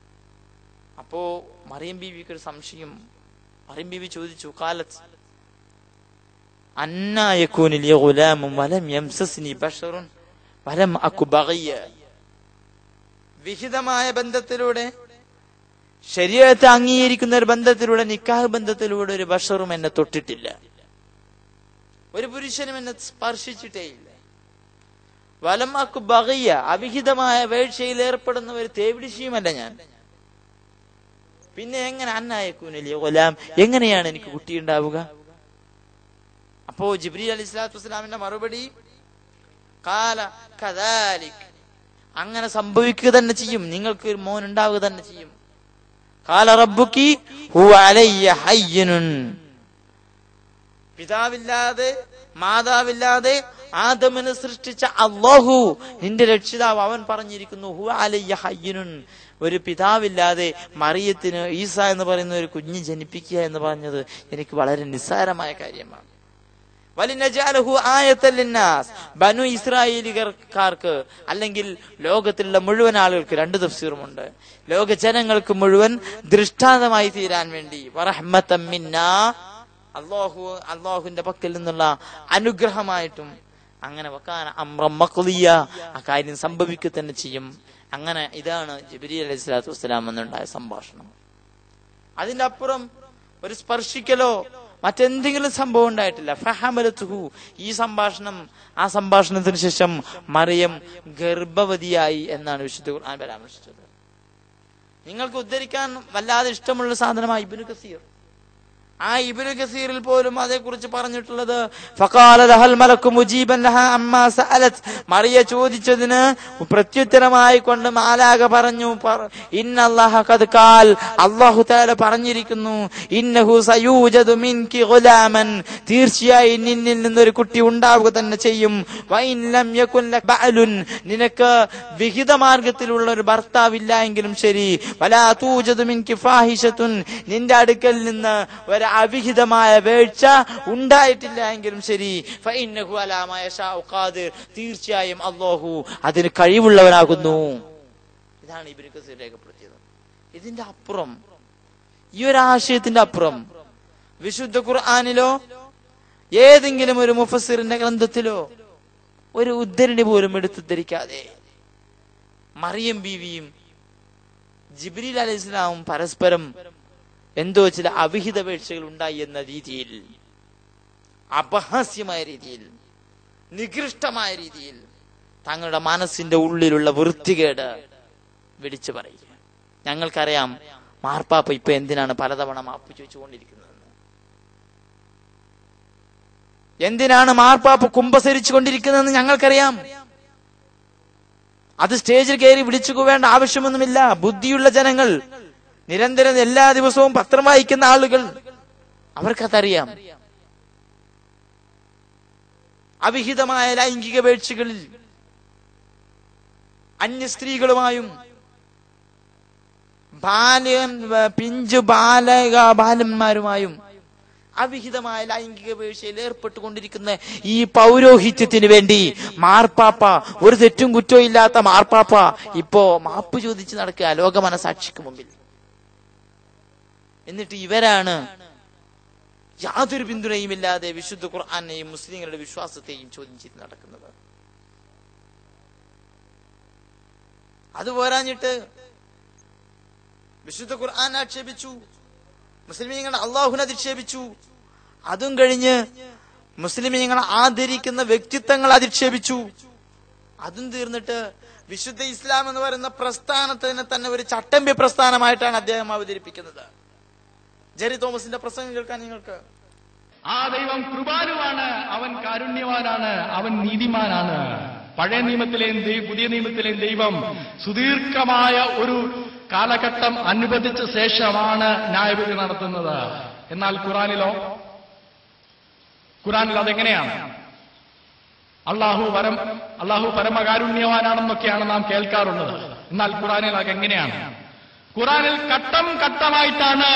അപ്പോ മറിയം ബീവിക്ക് ഒരു സംശയം. മറിയം ബീവി ചോദിച്ചു, കാലത്ത് അന്നാ യകൂനു ലി ഗുലാമുൻ വലം യംസസ്നി ബശറുൻ വലം അകു ബഗിയ, വിഹിതമായ ബന്ധത്തിലൂടെ, ശരീഅത്ത് അംഗീകരിക്കുന്ന ഒരു ബന്ധത്തിലൂടെ, നിക്കാഹ് ബന്ധത്തിലൂടെ ഒരു ബഷറും എന്നെ തൊട്ടിട്ടില്ല, ഒരു പുരുഷനും എന്നെ സ്പർശിച്ചിട്ടേയില്ല. വലം അക്കു ബഗിയ, അവിഹിതമായ വേഴ്ചയിൽ ഏർപ്പെടുന്ന ഒരു തേവിടിശിയുമല്ല ഞാൻ. പിന്നെ എങ്ങനെ അന്നായക്കൂനല്ലേ ഗുലാം, എങ്ങനെയാണ് എനിക്ക് കുട്ടി ഉണ്ടാവുക? അപ്പോ ജിബ്രീൽ അലൈഹി സ്വലാത്തു വസ്സലാമിന്റെ മറുപടി ഖാല കദാലിക്, അങ്ങനെ സംഭവിക്കുക തന്നെ ചെയ്യും, നിങ്ങൾക്ക് ഒരു മോൻ ഉണ്ടാവുക തന്നെ ചെയ്യും. ഖാല റബ്ബുകി ഹുവ അലയ്യ ഹയ്യിനുൻ, പിതാവില്ലാതെ മാതാവില്ലാതെ ആദമിനെ സൃഷ്ടിച്ച അല്ലാഹു, നിന്റെ രക്ഷിതാവ്, അവൻ പറഞ്ഞിരിക്കുന്നു ഹുവ അലയ്യ ഹയ്യിനുൻ, ഒരു പിതാവില്ലാതെ മറിയത്തിന് ഈസ എന്ന് പറയുന്ന ഒരു കുഞ്ഞ് ജനിപ്പിക്കുക എന്ന് പറഞ്ഞത് എനിക്ക് വളരെ നിസ്സാരമായ കാര്യമാണ്. വലിനജഅലഹു ആയത്തൻ ലിന്നാസ്, ബനു ഇസ്രായേലിയർക്കാർക്ക് അല്ലെങ്കിൽ ലോകത്തിലുള്ള മുഴുവൻ ആളുകൾക്ക്, രണ്ട് തഫ്സീറുമുണ്ട്, ലോക ജനങ്ങൾക്ക് മുഴുവൻ ദൃഷ്ടാന്തമായി തീരാൻ വേണ്ടി, വറഹ്മതൻ മിന്നാ, അല്ലാഹുവിന്റെ പക്കൽ നിന്നുള്ള അനുഗ്രഹമായിട്ടും, അങ്ങനെ വകാന അംറൻ മഖ്ദിയ, ആ കാര്യം സംഭവിക്കുക തന്നെ ചെയ്യും. അങ്ങനെ ഇതാണ് ജിബ്രീൽ അലൈഹി സ്വലാത്തു വസ്സലാം എന്നുണ്ടായ സംഭാഷണം. അതിന്റെ അപ്പുറം ഒരു സ്പർശിക്കലോ മറ്റെന്തെങ്കിലും സംഭവം ഉണ്ടായിട്ടില്ല. ഫഹമലതുഹു, ഈ സംഭാഷണം, ആ സംഭാഷണത്തിന് ശേഷം മറിയം ഗർഭവതിയായി എന്നാണ് വിശുദ്ധ ഖുർആൻ പരാമർശിച്ചത്. നിങ്ങൾക്ക് ഉദ്ധരിക്കാൻ വല്ലാതെ ഇഷ്ടമുള്ള സാധനമാണ് ഇബ്നു കസീർ. ആ ഇബ്നു കസീറിൽ പോലും അതേക്കുറിച്ച് പറഞ്ഞിട്ടുള്ളത് ഫഖാല ലഹൽ മലക്കു മുജീബൻ ലഹാ അമ്മാ സഅലത്, മറിയ ചോദിച്ചതിന് പ്രത്യുത്തരമായി കൊണ്ട് മാലാക പറഞ്ഞു, ഇന്നല്ലാഹ ഖദ് ഖാൽ, അല്ലാഹു തആല പറഞ്ഞിരിക്കുന്നു, ഇന്നഹു സയൂജദു മിൻകി ഗുലാമൻ, തീർച്ചയായും നിന്നിൽ നിന്നൊരു കുട്ടി ഉണ്ടാവുക തന്നെ ചെയ്യും. വഇൻ ലം യകുൻ ലക ബഅലുൻ, നിനക്ക് വിഹിത മാർഗത്തിലുള്ള ഒരു ഭർത്താവില്ല എങ്കിലും ശരി. വലാ തൂജദു മിൻകി ഫാഹിഷത്തുൻ, നിന്റെ അടുക്കൽ നിന്ന് ഒരു അവിഹിതമായ വീഴ്ച ഉണ്ടായിട്ടില്ല എങ്കിലും ശരി. ഫഇന്നഹു അലാ മാ യശാഉ ഖാദിർ, തീർച്ചയായും അല്ലാഹു അതിന് കഴിവുള്ളവനാകുന്നു. ഇതാണ് ഇബ്നു കസീർ രേഖപ്പെടുത്തിയത്. ഇതിന്റെ അപ്പുറം, ഈ ഒരു ആശയത്തിന്റെ അപ്പുറം വിശുദ്ധ ഖുർആനിലോ ഏതെങ്കിലും ഒരു മുഫസ്സിറിന്റെ ഗ്രന്ഥത്തിലോ ഒരു ഉദ്ധരണി പോലും എടുത്തുദ്ധരിക്കാതെ മറിയം ബീവിയും ജിബ്രീൽ അലൈഹിസ്സലാമും പരസ്പരം എന്തോ ചില അവിഹിത വീഴ്ചകൾ ഉണ്ടായി എന്ന രീതിയിൽ, അപഹാസ്യമായ രീതിയിൽ, നികൃഷ്ടമായ രീതിയിൽ തങ്ങളുടെ മനസ്സിന്റെ ഉള്ളിലുള്ള വൃത്തികേട് വിളിച്ചു പറയുക. ഞങ്ങൾക്കറിയാം മാർപ്പാപ്പ ഇപ്പൊ എന്തിനാണ് പലതവണ മാപ്പ് ചോദിച്ചുകൊണ്ടിരിക്കുന്നതെന്ന്. എന്തിനാണ് മാർപ്പാപ്പ കുമ്പസരിച്ചു കൊണ്ടിരിക്കുന്നതെന്ന് ഞങ്ങൾക്കറിയാം. അത് സ്റ്റേജിൽ കയറി വിളിച്ചു വേണ്ട ആവശ്യമൊന്നുമില്ല. ബുദ്ധിയുള്ള ജനങ്ങൾ, നിരന്തരം എല്ലാ ദിവസവും പത്രം വായിക്കുന്ന ആളുകൾ, അവർക്കതറിയാം. അവിഹിതമായ ലൈംഗിക വീഴ്ചകളിൽ അന്യ സ്ത്രീകളുമായും പിഞ്ചു ബാലന്മാരുമായും അവിഹിതമായ ലൈംഗിക വീഴ്ചയിൽ ഏർപ്പെട്ടുകൊണ്ടിരിക്കുന്ന ഈ പൗരോഹിത്യത്തിന് വേണ്ടി മാർപ്പാപ്പ, ഒരു തെറ്റും കുറ്റവും ഇല്ലാത്ത മാർപ്പാപ്പ ഇപ്പോ മാപ്പ് ചോദിച്ച് നടക്കുക ലോക മനസാക്ഷിക്ക് മുമ്പിൽ. എന്നിട്ട് ഇവരാണ് യാതൊരു പിന്തുണയും ഇല്ലാതെ വിശുദ്ധ ഖുർആനെയും മുസ്ലിങ്ങളുടെ വിശ്വാസത്തെയും ചോദ്യം ചെയ്ത് നടക്കുന്നത്. അത് പോരാഞ്ഞിട്ട് വിശുദ്ധ ഖുർആൻ ആക്ഷേപിച്ചു, മുസ്ലിമീങ്ങൾ അള്ളാഹുവിനെ അധിക്ഷേപിച്ചു. അതും കഴിഞ്ഞ് മുസ്ലിമീങ്ങൾ ആദരിക്കുന്ന വ്യക്തിത്വങ്ങൾ അധിക്ഷേപിച്ചു. അതും തീർന്നിട്ട് വിശുദ്ധ ഇസ്ലാം എന്ന് പറയുന്ന പ്രസ്ഥാനത്തിന് തന്നെ ഒരു ചട്ടമ്പി പ്രസ്ഥാനമായിട്ടാണ് അദ്ദേഹം അവതരിപ്പിക്കുന്നത്. ജെറി തോമസിന്റെ പ്രസംഗം കേൾക്കാൻ നിങ്ങൾക്ക്. ആ ദൈവം കൃപാലുവാണ്, അവൻ കാരുണ്യവാനാണ്, അവൻ നീതിമാനാണ്. പഴയ നിയമത്തിലെയും പുതിയ നിയമത്തിലെയും ദൈവം സുദീർഘമായ ഒരു കാലഘട്ടം അനുവദിച്ച ശേഷമാണ് ന്യായവിധി നടത്തുന്നത്. എന്നാൽ ഖുറാനിൽ അതെങ്ങനെയാണ്? അള്ളാഹു പരമകാരുണ്യവാനാണെന്നൊക്കെയാണ് നാം കേൾക്കാറുള്ളത്. എന്നാൽ ഖുറാനിൽ അതെങ്ങനെയാണ്? ഖുറാനിൽ ഘട്ടം ഘട്ടമായിട്ടാണ്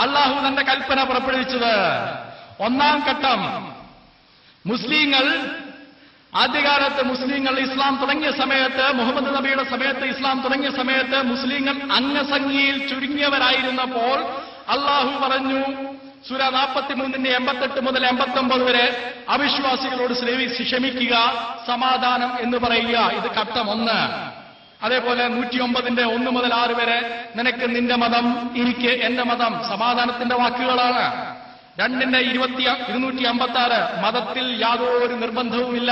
അള്ളാഹു തന്റെ കൽപ്പന പുറപ്പെടുവിച്ചത്. ഒന്നാം ഘട്ടം, മുസ്ലിങ്ങൾ ആദ്യകാലത്ത് മുസ്ലിങ്ങൾ ഇസ്ലാം തുടങ്ങിയ സമയത്ത്, മുഹമ്മദ് നബിയുടെ സമയത്ത് ഇസ്ലാം തുടങ്ങിയ സമയത്ത് മുസ്ലിങ്ങൾ അംഗസംഖ്യയിൽ ചുരുങ്ങിയവരായിരുന്നപ്പോൾ അള്ളാഹു പറഞ്ഞു, സൂര 43 88 മുതൽ 89 വരെ, അവിശ്വാസികളോട് ക്ഷമിക്കുക, സമാധാനം എന്ന് പറയുക. ഇത് ഘട്ടം 1. അതേപോലെ 109 1 മുതൽ 6 വരെ, നിനക്ക് നിന്റെ മതം, എനിക്ക് എന്റെ മതം, സമാധാനത്തിന്റെ വാക്കുകളാണ്. 256 മതത്തിൽ യാതൊരു നിർബന്ധവുമില്ല.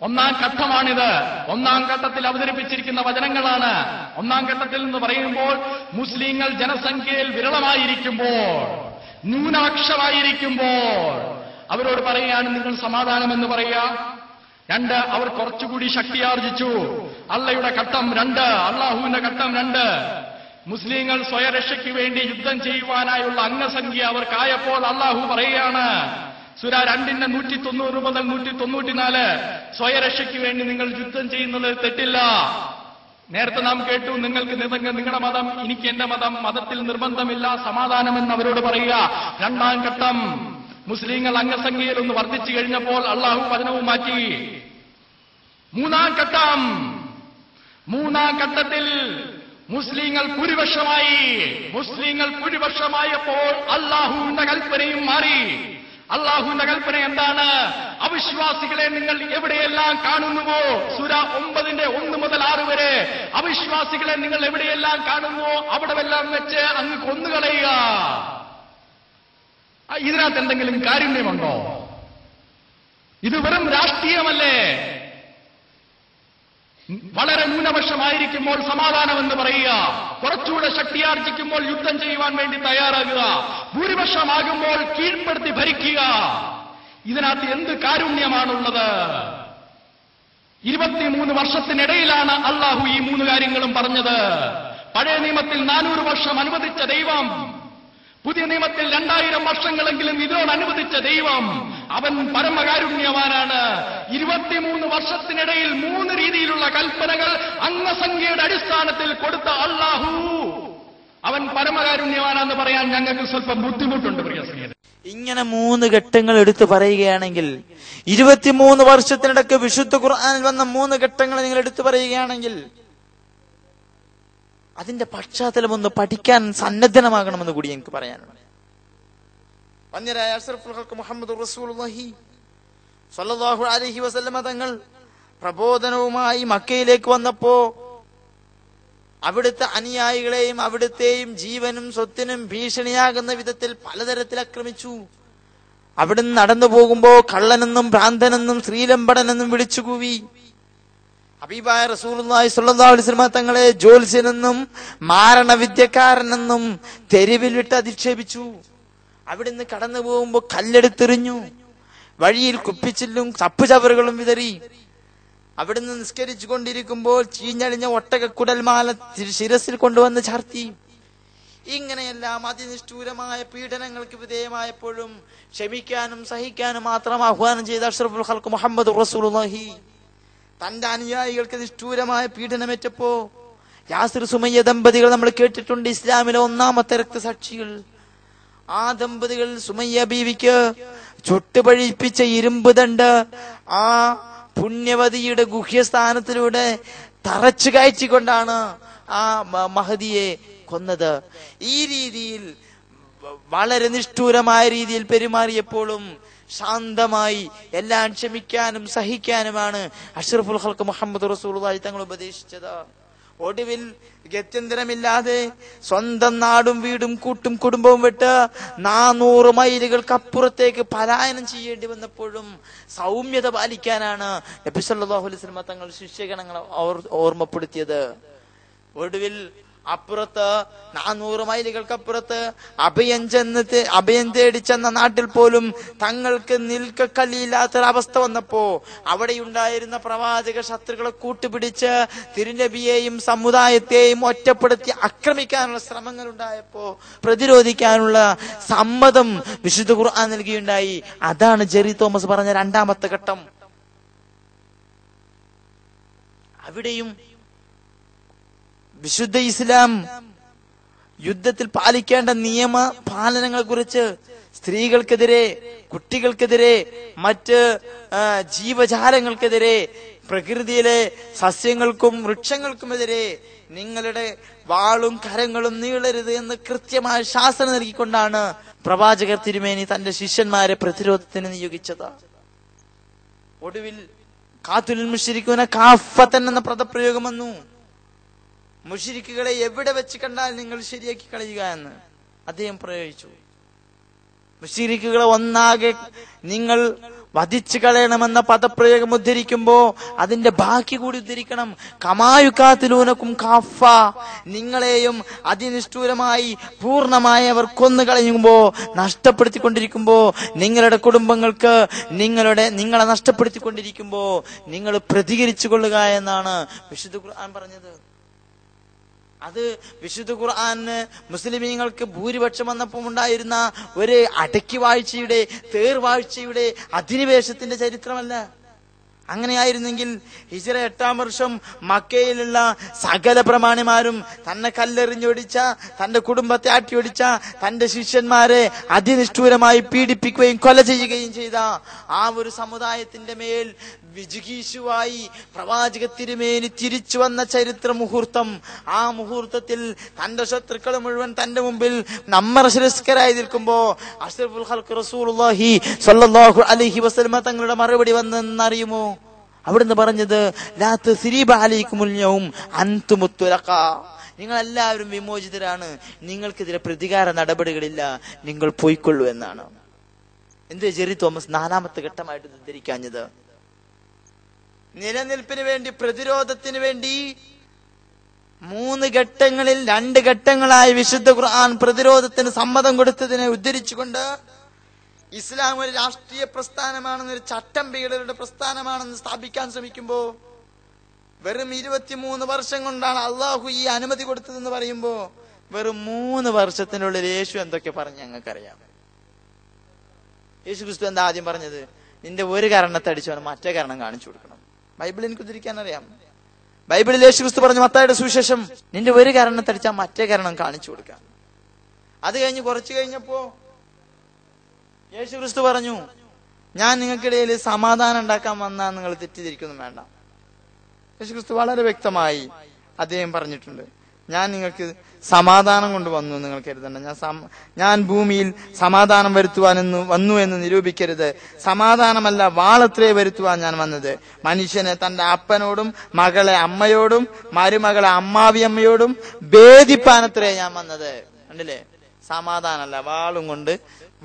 ഒന്നാം ഘട്ടമാണിത്. ഒന്നാം ഘട്ടത്തിൽ അവതരിപ്പിച്ചിരിക്കുന്ന വചനങ്ങളാണ്. ഒന്നാം ഘട്ടത്തിൽ എന്ന് പറയുമ്പോൾ മുസ്ലിങ്ങൾ ജനസംഖ്യയിൽ വിരളമായിരിക്കുമ്പോൾ, ന്യൂനപക്ഷമായിരിക്കുമ്പോൾ അവരോട് പറയുകയാണ് നിങ്ങൾ സമാധാനം എന്ന് പറയുക. 2, അവർ കുറച്ചുകൂടി ശക്തിയാർജിച്ചു. അള്ളയുടെ ഘട്ടം 2, അള്ളാഹുവിന്റെ ഘട്ടം 2. മുസ്ലിങ്ങൾ സ്വയരക്ഷയ്ക്ക് വേണ്ടി യുദ്ധം ചെയ്യുവാനായുള്ള അംഗസംഖ്യ അവർക്കായപ്പോൾ അള്ളാഹു പറയുകയാണ്, സൂര 2 190 മുതൽ 194, സ്വയരക്ഷയ്ക്ക് വേണ്ടി നിങ്ങൾ യുദ്ധം ചെയ്യുന്നത് തെറ്റില്ല. നേരത്തെ നാം കേട്ടു, നിങ്ങളുടെ മതം, എനിക്ക് എന്റെ മതം, മതത്തിൽ നിർബന്ധമില്ല, സമാധാനമെന്ന് അവരോട് പറയുക. 2ാം ഘട്ടം, മുസ്ലിങ്ങൾ അംഗസംഖ്യയിൽ ഒന്ന് വർദ്ധിച്ചു കഴിഞ്ഞപ്പോൾ അള്ളാഹു വചനവും മാറ്റി. 3ാം ഘട്ടം, 3ാം ഘട്ടത്തിൽ മുസ്ലിങ്ങൾ ഭൂരിപക്ഷമായപ്പോൾ അള്ളാഹുവിന്റെ കൽപ്പനയും മാറി. അള്ളാഹുവിന്റെ കൽപ്പന എന്താണ്? അവിശ്വാസികളെ നിങ്ങൾ എവിടെയെല്ലാം കാണുന്നുവോ, സൂര 9 1 മുതൽ 6 വരെ, അവിശ്വാസികളെ നിങ്ങൾ എവിടെയെല്ലാം കാണുന്നുവോ അവിടെയെല്ലാം വെച്ച് അങ്ങ് കൊന്നുകളയുക. ഇതിനകത്ത് എന്തെങ്കിലും കാരുണ്യമുണ്ടോ? ഇത് വെറും രാഷ്ട്രീയമല്ലേ? വളരെ ന്യൂനപക്ഷമായിരിക്കുമ്പോൾ സമാധാനം എന്ന് പറയുക, കുറച്ചുകൂടെ ശക്തിയാർജിക്കുമ്പോൾ യുദ്ധം ചെയ്യുവാൻ വേണ്ടി തയ്യാറാകുക, ഭൂരിപക്ഷമാകുമ്പോൾ കീഴ്പ്പെടുത്തി ഭരിക്കുക. ഇതിനകത്ത് എന്ത് കാരുണ്യമാണുള്ളത്? 23 വർഷത്തിനിടയിലാണ് അള്ളാഹു ഈ 3 കാര്യങ്ങളും പറഞ്ഞത്. പഴയ നിയമത്തിൽ 400 വർഷം അനുവദിച്ച ദൈവം, പുതിയ നിയമത്തിൽ 2000 വർഷങ്ങളെങ്കിലും ഇതിനോട് അനുവദിച്ച ദൈവം, അവൻ പരമകാരുണ്യവാനാണ്. 23 വർഷത്തിനിടയിൽ 3 രീതിയിലുള്ള കൽപ്പനകൾ അംഗസംഖ്യയുടെ അടിസ്ഥാനത്തിൽ കൊടുത്ത അള്ളാഹു, അവൻ പരമകാരുണ്യവാനാന്ന് പറയാൻ ഞങ്ങൾക്ക് സ്വല്പം ബുദ്ധിമുട്ടുണ്ട് പ്രിയ സ്നേഹിതരെ. ഇങ്ങനെ 3 ഘട്ടങ്ങൾ എടുത്തു പറയുകയാണെങ്കിൽ, 23 വർഷത്തിനിടയ്ക്ക് വിശുദ്ധ ഖുർആനിൽ വന്ന 3 ഘട്ടങ്ങൾ നിങ്ങൾ എടുത്തു പറയുകയാണെങ്കിൽ, അതിന്റെ പശ്ചാത്തലം ഒന്ന് പഠിക്കാൻ സന്നദ്ധമാകണമെന്ന് കൂടി എനിക്ക് പറയാനുണ്ട്. വന്യരായ അഷ്റഫുൽ ഖൽഖ് മുഹമ്മദ് റസൂലുള്ളാഹി സ്വല്ലല്ലാഹു അലൈഹി വസല്ലമ തങ്ങൾ പ്രബോധനവുമായി മക്കയിലേക്ക് വന്നപ്പോ അവിടുത്തെ അനുയായികളെയും അവിടുത്തെയും ജീവനും സ്വത്തിനും ഭീഷണിയാകുന്ന വിധത്തിൽ പലതരത്തിൽ ആക്രമിച്ചു. അവിടുന്ന് നടന്നു പോകുമ്പോ കള്ളനെന്നും ഭ്രാന്തനെന്നും ശ്രീലമ്പടനെന്നും വിളിച്ചുകൂവി. ഹബീബായ റസൂലുള്ളാഹി സ്വല്ലല്ലാഹു അലൈഹി വസല്ലം തങ്ങളെ ജ്യോത്സ്യനെന്നും മാരണവിദ്യക്കാരനെന്നും തെരുവിൽ വിട്ട് അധിക്ഷേപിച്ചു. അവിടുന്ന് കടന്നു പോകുമ്പോ കല്ലെടുത്തെറിഞ്ഞു. വഴിയിൽ കുപ്പിച്ചില്ലും ചപ്പുചവറുകളും വിതറി. അവിടുന്ന് നിസ്കരിച്ചു കൊണ്ടിരിക്കുമ്പോൾ ചീഞ്ഞളിഞ്ഞ ഒട്ടകക്കുടൽമാല ശിരസിൽ കൊണ്ടുവന്ന് ചാർത്തി. ഇങ്ങനെയെല്ലാം അതിനിഷ്ഠൂരമായ പീഡനങ്ങൾക്ക് വിധേയമായപ്പോഴും ക്ഷമിക്കാനും സഹിക്കാനും മാത്രം ആഹ്വാനം ചെയ്ത അഷ്റഫുൽ ഖൽഖ് മുഹമ്മദ് റസൂലുള്ളാഹി തന്റെ അനുയായികൾക്ക് നിഷ്ഠൂരമായ പീഡനമേറ്റപ്പോ യാസിർ സുമയ്യ ദമ്പതികൾ നമ്മൾ കേട്ടിട്ടുണ്ട്, ഇസ്ലാമിലെ 1ാമത്തെ രക്തസാക്ഷികൾ. ആ ദമ്പതികൾ സുമയ്യ ബീവിക്ക് ചുട്ടുപഴിപ്പിച്ച ഇരുമ്പ് ദണ്ട് ആ പുണ്യവതിയുടെ ഗുഹ്യസ്ഥാനത്തിലൂടെ തറച്ചു കയറ്റിക്കൊണ്ടാണ് ആ മഹദിയെ കൊന്നത്. ഈ രീതിയിൽ വളരെ നിഷ്ഠൂരമായ രീതിയിൽ പെരുമാറിയപ്പോഴും ശാന്തമായി എല്ലാം ക്ഷമിക്കാനും സഹിക്കാനുമാണ് അഷ്റഫുൽ ഖൽഖ് മുഹമ്മദ് റസൂലുള്ളാഹി തങ്ങൾ ഉപദേശിച്ചത്. ഒടുവിൽ ഗത്യന്തരമില്ലാതെ സ്വന്തം നാടും വീടും കൂട്ടും കുടുംബവും വിട്ട് 400 മൈലുകൾക്കപ്പുറത്തേക്ക് പലായനം ചെയ്യേണ്ടി വന്നപ്പോഴും സൗമ്യത പാലിക്കാനാണ് നബി സല്ലല്ലാഹു അലൈഹി വസല്ലം തങ്ങൾ ശിഷ്യഗണങ്ങളെ ഓർമ്മപ്പെടുത്തിയത്. ഒടുവിൽ അപ്പുറത്ത് 400 മൈലുകൾക്കപ്പുറത്ത് അഭയം തേടി ചെന്ന നാട്ടിൽ പോലും തങ്ങൾക്ക് നിൽക്കക്കല്ലില്ലാത്തൊരവസ്ഥ വന്നപ്പോ അവിടെയുണ്ടായിരുന്ന പ്രവാചക ശത്രുക്കളെ കൂട്ടുപിടിച്ച് തിരുനബിയെയും സമുദായത്തെയും ഒറ്റപ്പെടുത്തി ആക്രമിക്കാനുള്ള ശ്രമങ്ങൾ ഉണ്ടായപ്പോ പ്രതിരോധിക്കാനുള്ള സമ്മതം വിശുദ്ധ ഖുർആൻ നൽകിയുണ്ടായി. അതാണ് ജെറി തോമസ് പറഞ്ഞ 2ാമത്തെ ഘട്ടം. അവിടെയും വിശുദ്ധ ഇസ്ലാം യുദ്ധത്തിൽ പാലിക്കേണ്ട നിയമ പാലനങ്ങളെ കുറിച്ച് സ്ത്രീകൾക്കെതിരെ, കുട്ടികൾക്കെതിരെ, മറ്റ് ജീവജാലങ്ങൾക്കെതിരെ, പ്രകൃതിയിലെ സസ്യങ്ങൾക്കും വൃക്ഷങ്ങൾക്കുമെതിരെ നിങ്ങളുടെ വാളും കരങ്ങളും നീളരുത് എന്ന് കൃത്യമായ ശാസന നൽകിക്കൊണ്ടാണ് പ്രവാചകർ തിരുമേനി തന്റെ ശിഷ്യന്മാരെ പ്രതിരോധത്തിന് നിയോഗിച്ചത്. ഒടുവിൽ ഖാതുൽ മുശ്രികൂന കാഫത്തൻ എന്ന പദപ്രയോഗം വന്നു. മുശ്രിക്കുകളെ എവിടെ വെച്ച് കണ്ടാൽ നിങ്ങൾ ശരിയാക്കി കളയുക എന്ന് അദ്ദേഹം പ്രയോഗിച്ചു. മുശ്രിക്കുകളെ ഒന്നാകെ നിങ്ങൾ വധിച്ചു കളയണമെന്ന പദപ്രയോഗം ഉദ്ധരിക്കുമ്പോ അതിന്റെ ബാക്കി കൂടി ഉദ്ധരിക്കണം. കമായുക്കാത്തിലൂനക്കും കാഫ, നിങ്ങളെയും അതിനിഷ്ഠൂരമായി പൂർണ്ണമായി അവർ കൊന്നു കളയുമ്പോ, നഷ്ടപ്പെടുത്തിക്കൊണ്ടിരിക്കുമ്പോ, നിങ്ങളുടെ കുടുംബങ്ങൾക്ക് നിങ്ങളെ നഷ്ടപ്പെടുത്തിക്കൊണ്ടിരിക്കുമ്പോ നിങ്ങൾ പ്രതികരിച്ചു കൊള്ളുക എന്നാണ് വിശുദ്ധ ഖുർആൻ പറഞ്ഞത്. അത് വിശുദ്ധ ഖുർആന് മുസ്ലിമീങ്ങൾക്ക് ഭൂരിപക്ഷം വന്നപ്പോൾ ഉണ്ടായിരുന്ന ഒരു അടക്കി വാഴ്ചയുടെ, തേർവാഴ്ചയുടെ, അധിനിവേശത്തിന്റെ ചരിത്രമല്ല. അങ്ങനെയായിരുന്നെങ്കിൽ ഹിജ്റ 8ാം വർഷം മക്കയിലുള്ള സകല പ്രമാണിമാരും തന്നെ കല്ലെറിഞ്ഞൊടിച്ച, തന്റെ കുടുംബത്തെ ആട്ടിയൊടിച്ച തന്റെ ശിഷ്യന്മാരെ അതിനിഷ്ഠൂരമായി പീഡിപ്പിക്കുകയും കൊല ചെയ്യുകയും ചെയ്ത ആ ഒരു സമുദായത്തിന്റെ മേൽ വിജിഗീഷുവായി പ്രവാചക തിരുമേനി തിരിച്ചു വന്ന ചരിത്ര മുഹൂർത്തം. ആ മുഹൂർത്തത്തിൽ തന്റെ ശത്രുക്കൾ മുഴുവൻ തന്റെ മുമ്പിൽ നമ്മരശിരസ്കരായി നിൽക്കുമ്പോ അഷ്റഫുൽ ഖൽഖ് റസൂലുള്ളാഹി സ്വല്ലല്ലാഹു അലൈഹി വസല്ലം തങ്ങളുടെ മറുപടി വന്നെന്നറിയുമോ? അവിടുന്ന് പറഞ്ഞത് ലാ തസ്രീബ അലൈക്കുമുൽ യൗം അൻതുമുത് തുലഖാ, നിങ്ങൾ എല്ലാവരും വിമോചിതരാണ്, നിങ്ങൾക്കെതിരെ പ്രതികാര നടപടികളില്ല, നിങ്ങൾ പോയിക്കൊള്ളൂ എന്നാണ്. എന്ത് ജെറി തോമസ് 4ാമത്തെ ഘട്ടമായിട്ട് ഉദ്ധരിക്കാഞ്ഞത്? നിലനിൽപ്പിന് വേണ്ടി, പ്രതിരോധത്തിന് വേണ്ടി 3 ഘട്ടങ്ങളിൽ 2 ഘട്ടങ്ങളായി വിശുദ്ധ ഖുർആൻ പ്രതിരോധത്തിന് സമ്മതം കൊടുത്തതിനെ ഉദ്ധരിച്ചുകൊണ്ട് ഇസ്ലാം ഒരു രാഷ്ട്രീയ പ്രസ്ഥാനമാണെന്ന്, ഒരു ചട്ടമ്പികളുടെ പ്രസ്ഥാനമാണെന്ന് സ്ഥാപിക്കാൻ ശ്രമിക്കുമ്പോ വെറും 23 വർഷം കൊണ്ടാണ് അള്ളാഹു ഈ അനുമതി കൊടുത്തതെന്ന് പറയുമ്പോ വെറും 3 വർഷത്തിനുള്ളിൽ യേശു എന്തൊക്കെ പറഞ്ഞ് ഞങ്ങൾക്കറിയാം. യേശു ക്രിസ്തു എന്താ ആദ്യം പറഞ്ഞത്? നിന്റെ ഒരു കരണത്തടിച്ചവന് മറ്റേ കരണം കാണിച്ചു കൊടുക്കണം. ബൈബിൾ എനിക്ക് ഉദ്ധരിക്കാൻ അറിയാം. ബൈബിളിൽ യേശു ക്രിസ്തു പറഞ്ഞു, മത്തായിയുടെ സുവിശേഷം, നിന്റെ ഒരു കരണത്തടിച്ചാൽ മറ്റേ കരണം കാണിച്ചു കൊടുക്കാം. അത് കഴിഞ്ഞ് കുറച്ചു കഴിഞ്ഞപ്പോ യേശു ക്രിസ്തു പറഞ്ഞു, ഞാൻ നിങ്ങൾക്കിടയിൽ സമാധാനം ഉണ്ടാക്കാൻ വന്നാൽ നിങ്ങൾ തെറ്റിദ്ധരിക്കൊന്നും വേണ്ട. യേശു ക്രിസ്തു വളരെ വ്യക്തമായി അദ്ദേഹം പറഞ്ഞിട്ടുണ്ട്, ഞാൻ നിങ്ങൾക്ക് സമാധാനം കൊണ്ടുവന്നു നിങ്ങൾ കരുതണ്ട. ഞാൻ ഭൂമിയിൽ സമാധാനം വന്നു എന്ന് നിരൂപിക്കരുത്. സമാധാനമല്ല, വാളത്രേ വരുത്തുവാൻ ഞാൻ വന്നത്. മനുഷ്യനെ തന്റെ അപ്പനോടും മകളെ അമ്മയോടും മരുമകളെ അമ്മാവിയമ്മയോടും ഭേദിപ്പാനത്രേ ഞാൻ വന്നത്. കണ്ടില്ലേ? സമാധാനമല്ല, വാളും കൊണ്ട്